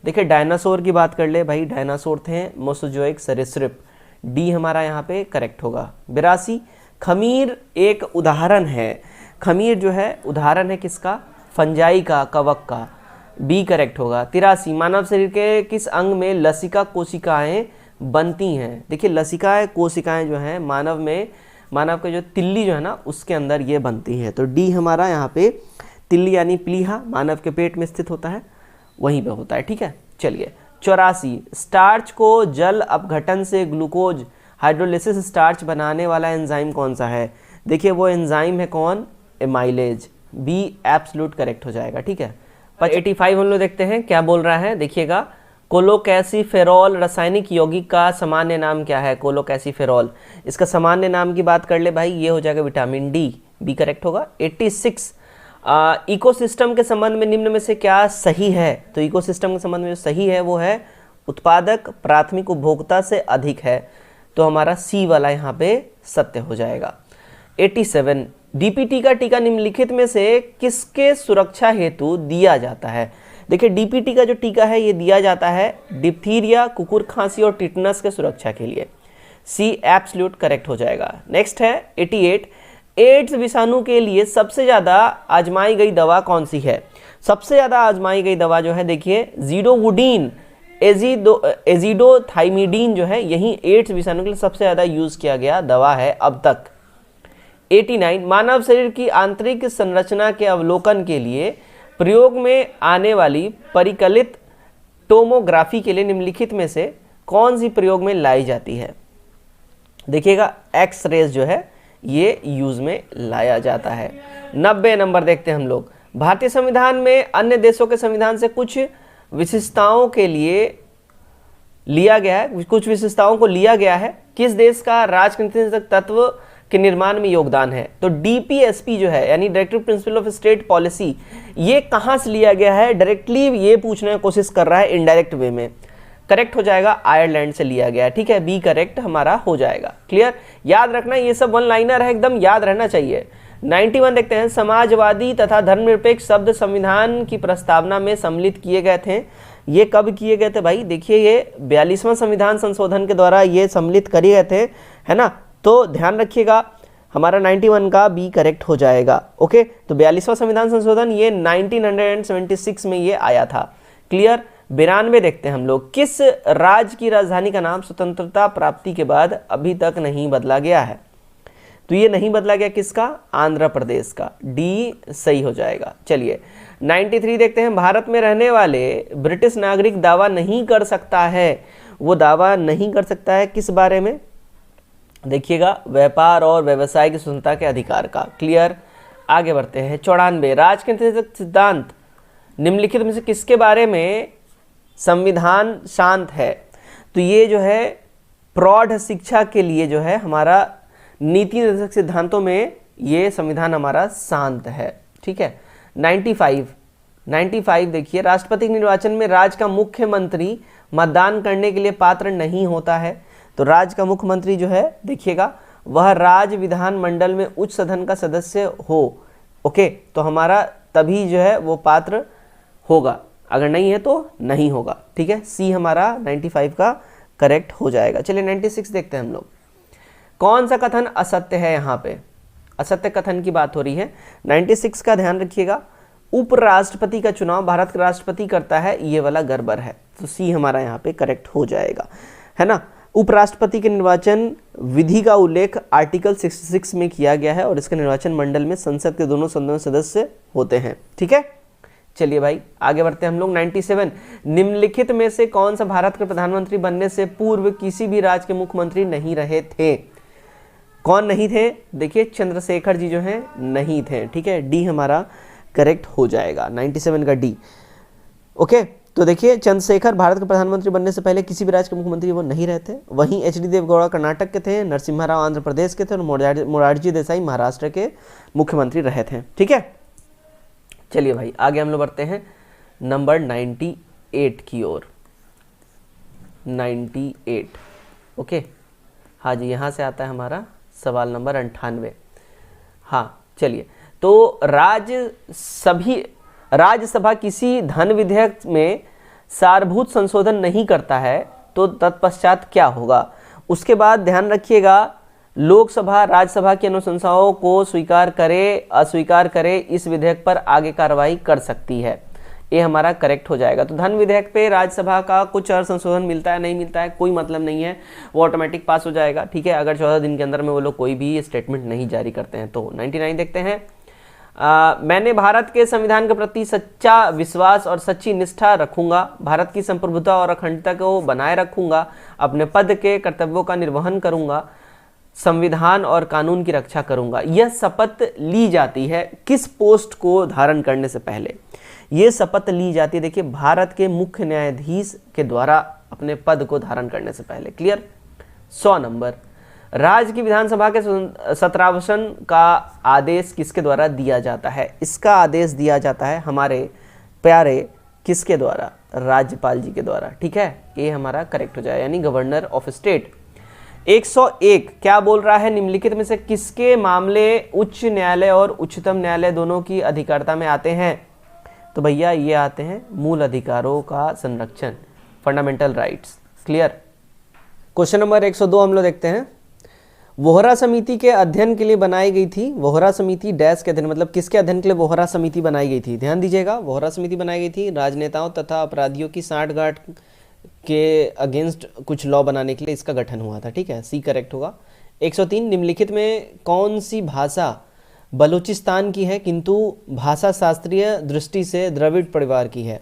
देखिए डायनासोर की बात कर ले भाई, डायनासोर थे मोसोजोइक सरीसृप, डी हमारा यहाँ पे करेक्ट होगा। 82 खमीर एक उदाहरण है, खमीर जो है उदाहरण है किसका, फंजाई का, कवक का, बी करेक्ट होगा। 83 मानव शरीर के किस अंग में लसिका कोशिकाएं बनती हैं, देखिए लसिका कोशिकाएं जो हैं मानव में, मानव के जो तिल्ली जो है ना उसके अंदर ये बनती है, तो डी हमारा यहाँ पे तिल्ली यानी प्लीहा मानव के पेट में स्थित होता है, वहीं पे होता है, ठीक है। चलिए 84 स्टार्च को जल अपघटन से ग्लूकोज हाइड्रोलिसिस स्टार्च बनाने वाला एंजाइम कौन सा है, देखिए वो एंजाइम है कौन, एमाइलेज, बी एब्सोल्यूट करेक्ट हो जाएगा, ठीक है। पर 85 हम लोग देखते हैं क्या बोल रहा है, देखिएगा कोलोकैसिफेरॉल रासायनिक यौगिक का सामान्य नाम क्या है, कोलोकैसिफेरॉल, इसका सामान्य नाम की बात कर ले भाई, ये हो जाएगा विटामिन डी, बी करेक्ट होगा। 86 इकोसिस्टम के संबंध में निम्न में से क्या सही है, तो इकोसिस्टम के संबंध में जो सही है वो है उत्पादक प्राथमिक उपभोक्ता से अधिक है, तो हमारा सी वाला यहाँ पे सत्य हो जाएगा। 87 डीपीटी का टीका निम्नलिखित में से किसके सुरक्षा हेतु दिया जाता है, देखिए डीपीटी का जो टीका है ये दिया जाता है डिप्थीरिया, कुकुर खांसी और टिटनस के सुरक्षा के लिए, सी एब्सोल्यूट करेक्ट हो जाएगा। नेक्स्ट है 88 एड्स विषाणु के लिए सबसे ज़्यादा आजमाई गई दवा कौन सी है, सबसे ज़्यादा आजमाई गई दवा जो है देखिए जीडोवुडीन एजिडोथाइमिडीन जो है, यही एड्स विषाणु के लिए सबसे ज़्यादा यूज़ किया गया दवा है अब तक। 89 मानव शरीर की आंतरिक संरचना के अवलोकन के लिए प्रयोग में आने वाली परिकलित टोमोग्राफी के लिए निम्नलिखित में से कौन सी प्रयोग में लाई जाती है, देखिएगा एक्स रेज जो है ये यूज में लाया जाता है। 90 नंबर देखते हैं हम लोग, भारतीय संविधान में अन्य देशों के संविधान से कुछ विशेषताओं के लिए लिया गया है, कुछ विशेषताओं को लिया गया है, किस देश का राजनीतिक तत्व के निर्माण में योगदान है, तो डीपीएसपी जो है यानी directive principle of state policy, ये कहाँ से लिया गया है, डायरेक्टली ये पूछने की कोशिश कर रहा है इनडायरेक्ट वे में, करेक्ट हो जाएगा आयरलैंड से लिया गया है, ठीक है, बी करेक्ट हमारा हो जाएगा। क्लियर, याद रखना ये सब वन लाइनर है, एकदम याद रहना चाहिए। 91 देखते हैं समाजवादी तथा धर्मनिरपेक्ष शब्द संविधान की प्रस्तावना में सम्मिलित किए गए थे, ये कब किए गए थे भाई, देखिए ये 42वां संविधान संशोधन के द्वारा ये सम्मिलित करे गए थे, है ना, तो ध्यान रखिएगा हमारा 91 का बी करेक्ट हो जाएगा। ओके, तो 42वां संविधान संशोधन ये 1976 में ये आया था। क्लियर, 92 देखते हैं हम लोग, किस राज्य की राजधानी का नाम स्वतंत्रता प्राप्ति के बाद अभी तक नहीं बदला गया है, तो ये नहीं बदला गया किसका, आंध्र प्रदेश का, डी सही हो जाएगा। चलिए 93 देखते हैं, भारत में रहने वाले ब्रिटिश नागरिक दावा नहीं कर सकता है, वो दावा नहीं कर सकता है किस बारे में, देखिएगा व्यापार और व्यवसाय की स्वतंत्रता के अधिकार का। क्लियर, आगे बढ़ते हैं। 94 राजनीतिक सिद्धांत निम्नलिखित में से किसके बारे में संविधान शांत है, तो ये जो है प्रौढ़ शिक्षा के लिए जो है हमारा नीति निर्देशक सिद्धांतों में ये संविधान हमारा शांत है, ठीक है। 95 देखिए, राष्ट्रपति के निर्वाचन में राज्य का मुख्यमंत्री मतदान करने के लिए पात्र नहीं होता है, तो राज्य का मुख्यमंत्री जो है देखिएगा वह राज्य विधानमंडल में उच्च सदन का सदस्य हो। ओके, तो हमारा तभी जो है वो पात्र होगा, अगर नहीं है तो नहीं होगा, ठीक है, सी हमारा 95 का करेक्ट हो जाएगा। चलिए 96 देखते हैं हम लोग, कौन सा कथन असत्य है, यहाँ पे असत्य कथन की बात हो रही है। 96 का ध्यान रखिएगा, उपराष्ट्रपति का चुनाव भारत का राष्ट्रपति करता है, ये वाला गड़बड़ है, तो सी हमारा यहाँ पे करेक्ट हो जाएगा, है ना। उपराष्ट्रपति के निर्वाचन विधि का उल्लेख आर्टिकल 66 में किया गया है और इसके निर्वाचन मंडल में संसद के दोनों सदनों सदस्य होते हैं, ठीक है। चलिए भाई आगे बढ़ते हैं हम लोग। 97 निम्नलिखित में से कौन सा भारत के प्रधानमंत्री बनने से पूर्व किसी भी राज्य के मुख्यमंत्री नहीं रहे थे, कौन नहीं थे, देखिए चंद्रशेखर जी जो हैं नहीं थे, ठीक है, डी हमारा करेक्ट हो जाएगा, 97 का डी। ओके, तो देखिए चंद्रशेखर भारत के प्रधानमंत्री बनने से पहले किसी भी राज्य के मुख्यमंत्री वो नहीं रहते। वहीं एच डी देवगौड़ा कर्नाटक के थे, नरसिम्हा राव आंध्र प्रदेश के थे और मोरारजी देसाई महाराष्ट्र के मुख्यमंत्री रहे थे, ठीक है। चलिए भाई आगे हम लोग बढ़ते हैं नंबर 98 की ओर। 98, ओके। हाँ जी, यहाँ से आता है हमारा सवाल नंबर 98। हाँ चलिए, तो राज्यसभा किसी धन विधेयक में सारभूत संशोधन नहीं करता है तो तत्पश्चात क्या होगा। उसके बाद ध्यान रखिएगा, लोकसभा राज्यसभा की अनुशंसाओं को स्वीकार करे अस्वीकार करे इस विधेयक पर आगे कार्रवाई कर सकती है। ये हमारा करेक्ट हो जाएगा। तो धन विधेयक पे राज्यसभा का कुछ और संशोधन मिलता है नहीं मिलता है कोई मतलब नहीं है, वो ऑटोमेटिक पास हो जाएगा, ठीक है, अगर 14 दिन के अंदर में वो लोग कोई भी स्टेटमेंट नहीं जारी करते हैं। तो 99 देखते हैं। मैंने भारत के संविधान के प्रति सच्चा विश्वास और सच्ची निष्ठा रखूंगा, भारत की संप्रभुता और अखंडता को बनाए रखूंगा, अपने पद के कर्तव्यों का निर्वहन करूंगा, संविधान और कानून की रक्षा करूंगा। यह शपथ ली जाती है किस पोस्ट को धारण करने से पहले। यह शपथ ली जाती है, देखिए, भारत के मुख्य न्यायाधीश के द्वारा अपने पद को धारण करने से पहले। क्लियर। 100 नंबर, राज्य की विधानसभा के सत्रावसन का आदेश किसके द्वारा दिया जाता है। इसका आदेश दिया जाता है हमारे प्यारे किसके द्वारा, राज्यपाल जी के द्वारा, ठीक है। ये हमारा करेक्ट हो जाए, यानी गवर्नर ऑफ स्टेट। 101 क्या बोल रहा है, निम्नलिखित में से किसके मामले उच्च न्यायालय और उच्चतम न्यायालय दोनों की अधिकारिता में आते हैं। तो भैया ये आते हैं मूल अधिकारों का संरक्षण, fundamental rights. Clear. Question number 102 हम लोग देखते हैं। वोहरा समिति के अध्ययन के लिए बनाई गई थी। वोहरा समिति डैश के अध्ययन, मतलब किसके अध्ययन के लिए वोहरा समिति बनाई गई थी। ध्यान दीजिएगा, वोहरा समिति बनाई गई थी राजनेताओं तथा अपराधियों की सांठगांठ के अगेंस्ट कुछ लॉ बनाने के लिए इसका गठन हुआ था, ठीक है, सी करेक्ट होगा। 103 निम्नलिखित में कौन सी भाषा बलूचिस्तान की है किंतु भाषा शास्त्रीय दृष्टि से द्रविड़ परिवार की है।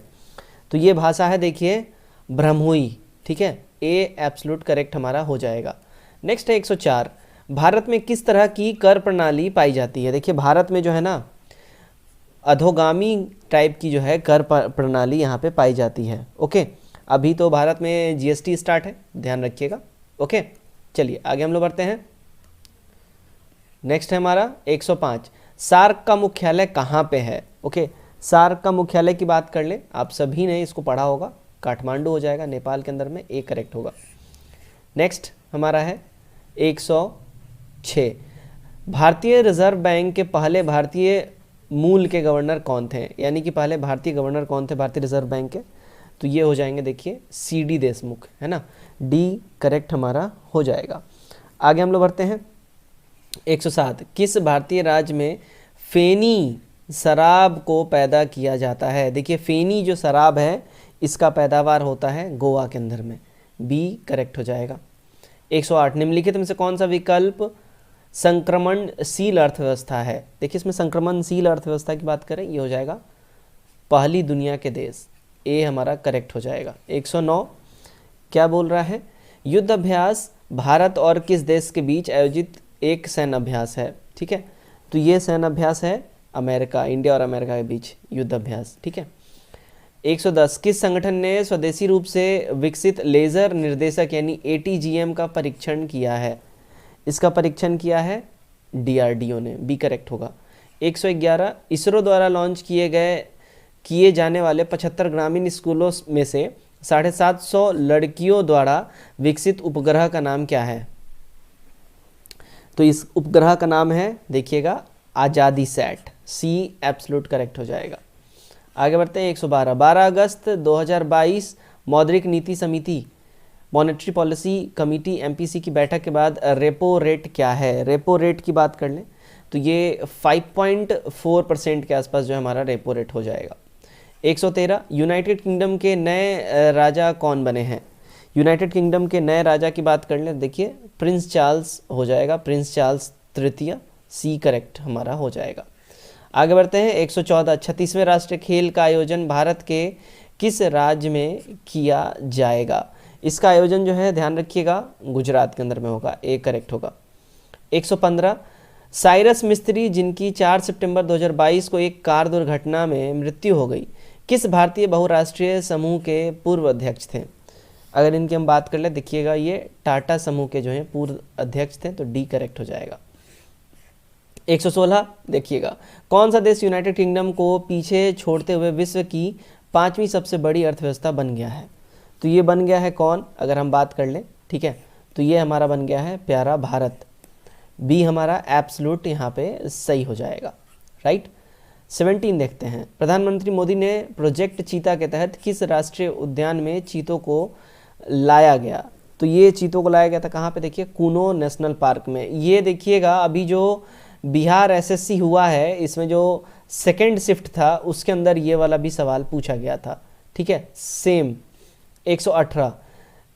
तो ये भाषा है, देखिए, ब्रह्मोई, ठीक है, ए एब्सोल्यूट करेक्ट हमारा हो जाएगा। नेक्स्ट है 104, भारत में किस तरह की कर प्रणाली पाई जाती है। देखिए, भारत में जो है ना अधोगामी टाइप की जो है कर प्रणाली यहाँ पे पाई जाती है। ओके, अभी तो भारत में जीएसटी स्टार्ट है, ध्यान रखिएगा। ओके, चलिए आगे हम लोग बढ़ते हैं। नेक्स्ट है हमारा 105, सार्क का मुख्यालय कहाँ पे है। ओके, सार्क का मुख्यालय की बात कर ले, आप सभी ने इसको पढ़ा होगा, काठमांडू हो जाएगा, नेपाल के अंदर में, ए करेक्ट होगा। नेक्स्ट हमारा है 106, भारतीय रिजर्व बैंक के पहले भारतीय मूल के गवर्नर कौन थे, यानी कि पहले भारतीय गवर्नर कौन थे भारतीय रिजर्व बैंक के। तो ये हो जाएंगे, देखिए, सीडी देशमुख, है ना, डी करेक्ट हमारा हो जाएगा। आगे हम लोग बढ़ते हैं 107, किस भारतीय राज्य में फेनी शराब को पैदा किया जाता है। देखिए, फेनी जो शराब है इसका पैदावार होता है गोवा के अंदर में, बी करेक्ट हो जाएगा। 108, निम्नलिखित में से कौन सा विकल्प संक्रमणशील अर्थव्यवस्था है। देखिए, इसमें संक्रमणशील अर्थव्यवस्था की बात करें, ये हो जाएगा पहली दुनिया के देश, ए हमारा करेक्ट हो जाएगा। 109 क्या बोल रहा है, युद्ध अभ्यास भारत और किस देश के बीच आयोजित एक सैन्य अभ्यास है, ठीक है। तो ये सैन्य अभ्यास है अमेरिका, इंडिया और अमेरिका के बीच युद्ध अभ्यास, ठीक है। 110, किस संगठन ने स्वदेशी रूप से विकसित लेज़र निर्देशक यानी ATGM का परीक्षण किया है। इसका परीक्षण किया है DRDO ने, बी करेक्ट होगा। 111, इसरो द्वारा लॉन्च किए जाने वाले 75 ग्रामीण स्कूलों में से 750 लड़कियों द्वारा विकसित उपग्रह का नाम क्या है। तो इस उपग्रह का नाम है, देखिएगा, आज़ादी सैट, सी एब्सोल्यूट करेक्ट हो जाएगा। आगे बढ़ते हैं 112, 12 अगस्त 2022 मौद्रिक नीति समिति मॉनेटरी पॉलिसी कमेटी MPC की बैठक के बाद रेपो रेट क्या है। रेपो रेट की बात कर लें तो ये 5.4% के आसपास जो हमारा रेपो रेट हो जाएगा। 113, यूनाइटेड किंगडम के नए राजा कौन बने हैं। यूनाइटेड किंगडम के नए राजा की बात कर लें, देखिए, प्रिंस चार्ल्स हो जाएगा, प्रिंस चार्ल्स तृतीय, सी करेक्ट हमारा हो जाएगा। आगे बढ़ते हैं 114, 36वें राष्ट्रीय खेल का आयोजन भारत के किस राज्य में किया जाएगा। इसका आयोजन जो है, ध्यान रखिएगा, गुजरात के अंदर में होगा, ए करेक्ट होगा। 115, साइरस मिस्त्री जिनकी 4 सितंबर 2022 को एक कार दुर्घटना में मृत्यु हो गई, किस भारतीय बहुराष्ट्रीय समूह के पूर्व अध्यक्ष थे। अगर इनकी हम बात कर ले, देखिएगा, ये टाटा समूह के जो हैं पूर्व अध्यक्ष थे, तो डी करेक्ट हो जाएगा। 116 देखिएगा, कौन सा देश यूनाइटेड किंगडम को पीछे छोड़ते हुए विश्व की 5वीं सबसे बड़ी अर्थव्यवस्था बन गया है? तो ये बन गया है कौन, अगर हम बात कर लें, ठीक है, तो ये हमारा बन गया है प्यारा भारत। बी हमारा एब्सोल्यूट यहाँ पे सही हो जाएगा, राइट। 17 देखते हैं, प्रधानमंत्री मोदी ने प्रोजेक्ट चीता के तहत किस राष्ट्रीय उद्यान में चीतों को लाया गया? तो ये चीतों को लाया गया था कहाँ पे, देखिए कूनो नेशनल पार्क में। ये देखिएगा अभी जो बिहार एसएससी हुआ है, इसमें जो सेकेंड शिफ्ट था उसके अंदर ये वाला भी सवाल पूछा गया था, ठीक है, सेम। 118,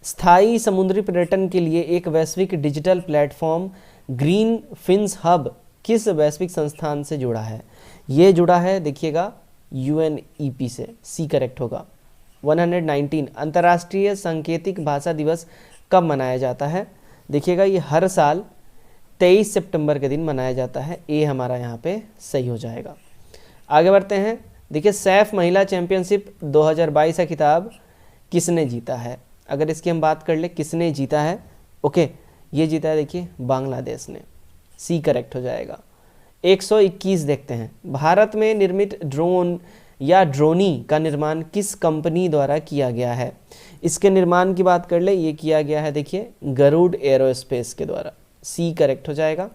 स्थायी समुद्री पर्यटन के लिए एक वैश्विक digital platform green fins hub किस वैश्विक संस्थान से जुड़ा है? ये जुड़ा है देखिएगा यूएनईपी से, सी करेक्ट होगा। 119, अंतर्राष्ट्रीय सांकेतिक भाषा दिवस कब मनाया जाता है? देखिएगा ये हर साल 23 सितंबर के दिन मनाया जाता है, ए हमारा यहाँ पे सही हो जाएगा। आगे बढ़ते हैं, देखिए सैफ महिला चैंपियनशिप 2022 का खिताब किसने जीता है? अगर इसकी हम बात कर ले किसने जीता है, ओके, ये जीता है देखिए बांग्लादेश ने, सी करेक्ट हो जाएगा। 121 देखते हैं, भारत में निर्मित ड्रोन या ड्रोनी का निर्माण किस कंपनी द्वारा किया गया है? इसके निर्माण की बात कर ले, ये किया गया है देखिए गरुड़ एरोस्पेस के द्वारा, सी करेक्ट हो जाएगा।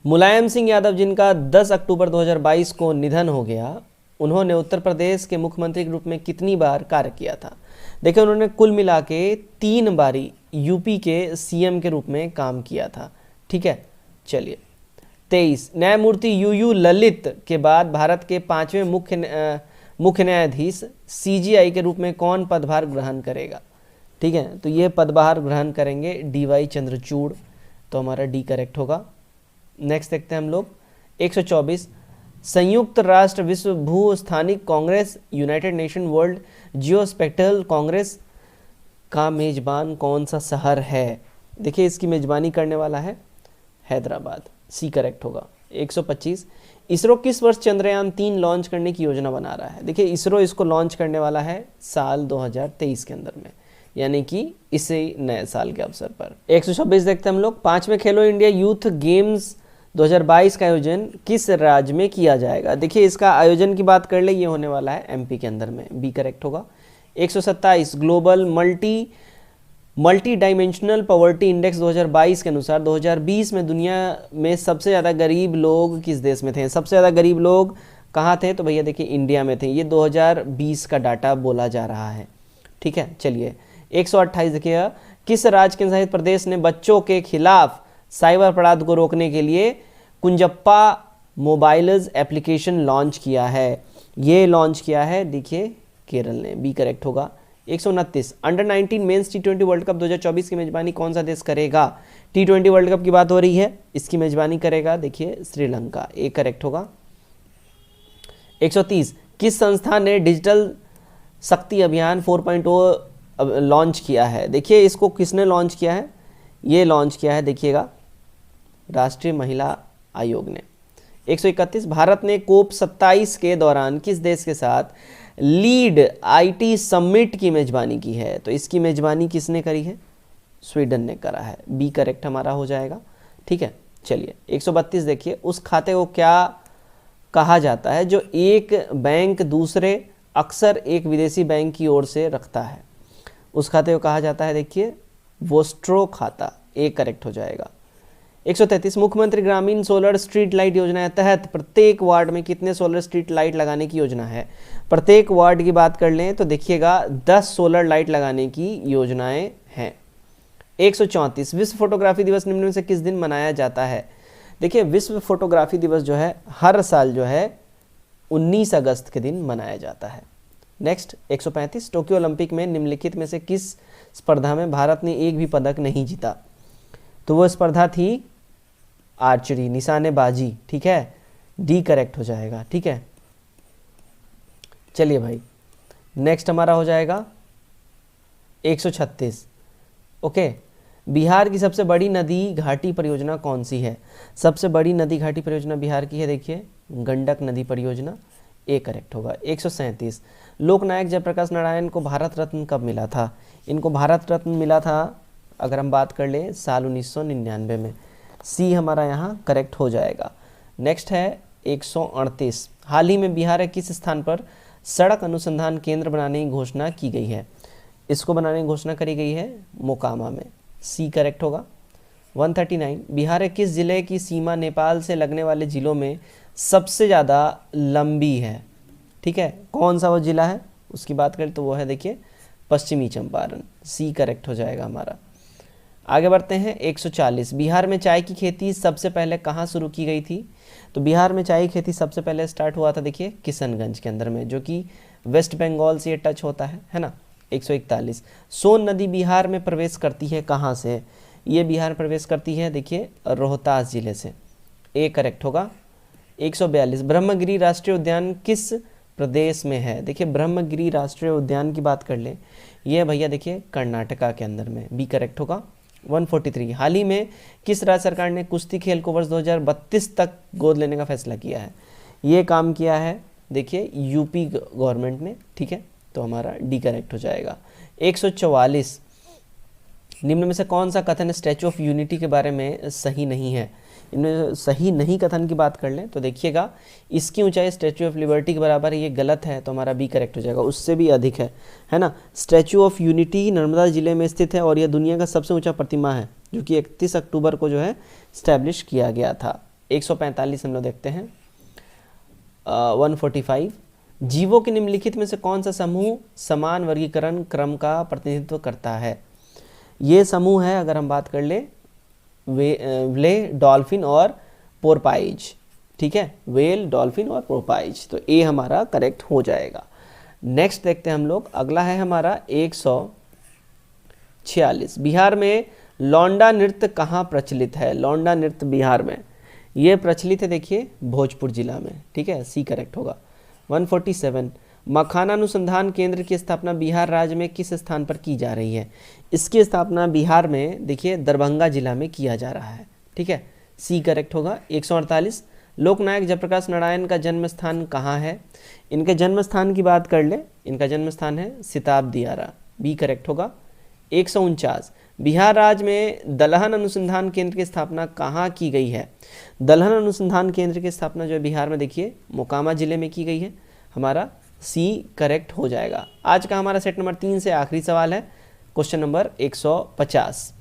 मुलायम सिंह यादव जिनका 10 अक्टूबर 2022 को निधन हो गया, उन्होंने उत्तर प्रदेश के मुख्यमंत्री के रूप में कितनी बार कार्य किया था? देखिए उन्होंने कुल मिला के 3 बारी यूपी के सीएम के रूप में काम किया था, ठीक है। चलिए 23, न्यायमूर्ति यूयू ललित के बाद भारत के 5वें मुख्य न्यायाधीश सीजीआई के रूप में कौन पदभार ग्रहण करेगा? ठीक है, तो ये पदभार ग्रहण करेंगे डीवाई चंद्रचूड़, तो हमारा डी करेक्ट होगा। नेक्स्ट देखते हैं हम लोग 124, संयुक्त राष्ट्र विश्व भू स्थानिक congress united nation world geospectral congress का मेजबान कौन सा शहर है? देखिए इसकी मेजबानी करने वाला है हैदराबाद, सी करेक्ट होगा। 125, इसरो किस वर्ष चंद्रयान 3 लॉन्च करने की योजना बना रहा है? देखिए इसरो इसको लॉन्च करने वाला है साल 2023 के अंदर में, यानी कि इसे नए साल के अवसर पर। 126 देखते हैं हम लोग, 5वें खेलो इंडिया यूथ गेम्स 2022 का आयोजन किस राज्य में किया जाएगा? देखिए इसका आयोजन की बात कर ले, ये होने वाला है एमपी के अंदर में, बी करेक्ट होगा। 127, global multi dimensional poverty index 2022 के अनुसार 2020 में दुनिया में सबसे ज़्यादा गरीब लोग किस देश में थे? सबसे ज़्यादा गरीब लोग कहाँ थे? तो भैया देखिए इंडिया में थे, ये 2020 का डाटा बोला जा रहा है, ठीक है। चलिए 128 देखिए, किस राज्य केंद्रशासित प्रदेश ने बच्चों के खिलाफ साइबर अपराध को रोकने के लिए कुंजप्पा मोबाइल्स एप्लीकेशन लॉन्च किया है? ये लॉन्च किया है देखिए केरल ने, बी करेक्ट होगा। 129, अंडर 19 मेंस टी20 वर्ल्ड कप 2024 की मेजबानी कौन सा देश करेगा? टी20 वर्ल्ड कप की बात हो रही है, इसकी मेजबानी करेगा देखिए श्रीलंका, ए करेक्ट होगा। 130, किस संस्था ने डिजिटल शक्ति अभियान 4.0 लॉन्च किया है? देखिए इसको किसने लॉन्च किया है? ये लॉन्च किया है देखिएगा राष्ट्रीय महिला आयोग ने। 131, भारत ने कोप 27 के दौरान किस देश के साथ लीड आईटी समिट की मेजबानी की है? तो इसकी मेजबानी किसने करी है? स्वीडन ने करा है, बी करेक्ट हमारा हो जाएगा, ठीक है। चलिए 132 देखिए, उस खाते को क्या कहा जाता है जो एक बैंक दूसरे अक्सर एक विदेशी बैंक की ओर से रखता है? उस खाते को कहा जाता है देखिए वोस्ट्रो खाता, ए करेक्ट हो जाएगा। 133, मुख्यमंत्री ग्रामीण सोलर स्ट्रीट लाइट योजना के तहत प्रत्येक वार्ड में कितने सोलर स्ट्रीट लाइट लगाने की योजना है? प्रत्येक वार्ड की बात कर लें तो देखिएगा 10 सोलर लाइट लगाने की योजनाएं हैं। 134, विश्व फोटोग्राफी दिवस निम्न में से किस दिन मनाया जाता है? देखिए विश्व फोटोग्राफी दिवस जो है हर साल जो है 19 अगस्त के दिन मनाया जाता है। नेक्स्ट 135, टोक्यो ओलंपिक में निम्नलिखित में से किस स्पर्धा में भारत ने एक भी पदक नहीं जीता? तो वो स्पर्धा थी आर्चरी, निशानेबाजी, ठीक है, डी करेक्ट हो जाएगा, ठीक है। चलिए भाई नेक्स्ट हमारा हो जाएगा 136, ओके, बिहार की सबसे बड़ी नदी घाटी परियोजना कौन सी है? सबसे बड़ी नदी घाटी परियोजना बिहार की है देखिए गंडक नदी परियोजना, ए करेक्ट होगा। 137, लोकनायक जयप्रकाश नारायण को भारत रत्न कब मिला था? इनको भारत रत्न मिला था अगर हम बात कर ले साल 1999 में, सी हमारा यहाँ करेक्ट हो जाएगा। नेक्स्ट है 138, हाल ही में बिहार के किस स्थान पर सड़क अनुसंधान केंद्र बनाने की घोषणा की गई है? इसको बनाने की घोषणा करी गई है मोकामा में, सी करेक्ट होगा। 139, बिहार के किस जिले की सीमा नेपाल से लगने वाले जिलों में सबसे ज़्यादा लंबी है? ठीक है, कौन सा वो जिला है उसकी बात करें तो वो है देखिए पश्चिमी चंपारण, सी करेक्ट हो जाएगा हमारा। आगे बढ़ते हैं 140, बिहार में चाय की खेती सबसे पहले कहाँ शुरू की गई थी? तो बिहार में चाय की खेती सबसे पहले स्टार्ट हुआ था देखिए किशनगंज के अंदर में, जो कि वेस्ट बंगाल से ये टच होता है ना। 141, सोन नदी बिहार में प्रवेश करती है कहाँ से? ये बिहार में प्रवेश करती है देखिए रोहतास जिले से, ए करेक्ट होगा। 142, ब्रह्मगिरी राष्ट्रीय उद्यान किस प्रदेश में है? देखिए ब्रह्मगिरी राष्ट्रीय उद्यान की बात कर लें, ये भैया देखिए कर्नाटका के अंदर में, बी करेक्ट होगा। 143, हाल ही में किस राज्य सरकार ने कुश्ती खेल को वर्ष 2032 तक गोद लेने का फैसला किया है? ये काम किया है देखिए यूपी गवर्नमेंट ने, ठीक है, तो हमारा डी करेक्ट हो जाएगा। 144, निम्न में से कौन सा कथन स्टैचू ऑफ यूनिटी के बारे में सही नहीं है? इनमें सही नहीं कथन की बात कर लें तो देखिएगा इसकी ऊंचाई स्टैचू ऑफ लिबर्टी के बराबर है, ये गलत है, तो हमारा बी करेक्ट हो जाएगा, उससे भी अधिक है ना। स्टैचू ऑफ यूनिटी नर्मदा जिले में स्थित है और यह दुनिया का सबसे ऊंचा प्रतिमा है जो कि 31 अक्टूबर को जो है स्टैब्लिश किया गया था। 145 हम लोग देखते हैं। 145, जीवों के निम्नलिखित में से कौन सा समूह समान वर्गीकरण क्रम का प्रतिनिधित्व करता है? ये समूह है अगर हम बात कर ले वेल, डॉल्फिन और पोरपाइज, ठीक है, वेल, डॉल्फिन और पोरपाइज, तो ए हमारा करेक्ट हो जाएगा। नेक्स्ट देखते हैं हम लोग, अगला है हमारा 146, बिहार में लौंडा नृत्य कहाँ प्रचलित है? लौंडा नृत्य बिहार में ये प्रचलित है देखिए भोजपुर जिला में, ठीक है, सी करेक्ट होगा। 147, मखाना अनुसंधान केंद्र की स्थापना बिहार राज्य में किस स्थान पर की जा रही है? इसकी स्थापना बिहार में देखिए दरभंगा जिला में किया जा रहा है, ठीक है, सी करेक्ट होगा। 148, लोकनायक जयप्रकाश नारायण का जन्म स्थान कहाँ है? इनके जन्म स्थान की बात कर ले, इनका जन्म स्थान है सिताब दियारा, बी करेक्ट होगा। 149, बिहार राज्य में दलहन अनुसंधान केंद्र की स्थापना कहाँ की गई है? दलहन अनुसंधान केंद्र की स्थापना जो है बिहार में देखिए मोकामा जिले में की गई है, हमारा सी करेक्ट हो जाएगा। आज का हमारा सेट नंबर 3 से आखिरी सवाल है, क्वेश्चन नंबर 150,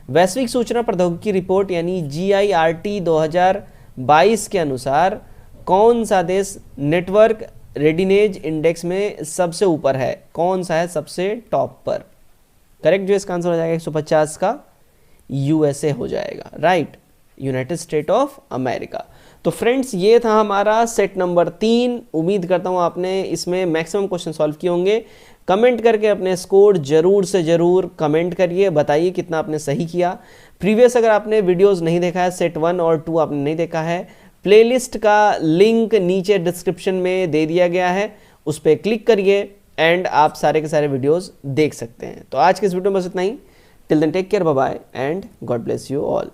वैश्विक सूचना प्रौद्योगिकी रिपोर्ट यानी GIRT 2022 के अनुसार कौन सा देश नेटवर्क रेडिनेज इंडेक्स में सबसे ऊपर है? कौन सा है सबसे टॉप पर? करेक्ट जो इसका आंसर हो जाएगा 150 का USA हो जाएगा, right, United state of America. तो फ्रेंड्स ये था हमारा सेट नंबर 3। उम्मीद करता हूँ आपने इसमें मैक्सिमम क्वेश्चन सॉल्व किए होंगे। कमेंट करके अपने स्कोर जरूर से जरूर कमेंट करिए, बताइए कितना आपने सही किया। प्रीवियस अगर आपने वीडियोस नहीं देखा है, सेट 1 और 2 आपने नहीं देखा है, प्लेलिस्ट का लिंक नीचे डिस्क्रिप्शन में दे दिया गया है, उस पर क्लिक करिए एंड आप सारे के सारे वीडियोस देख सकते हैं। तो आज के इस वीडियो में बस इतना ही। Till then take care, bye bye and god bless you all.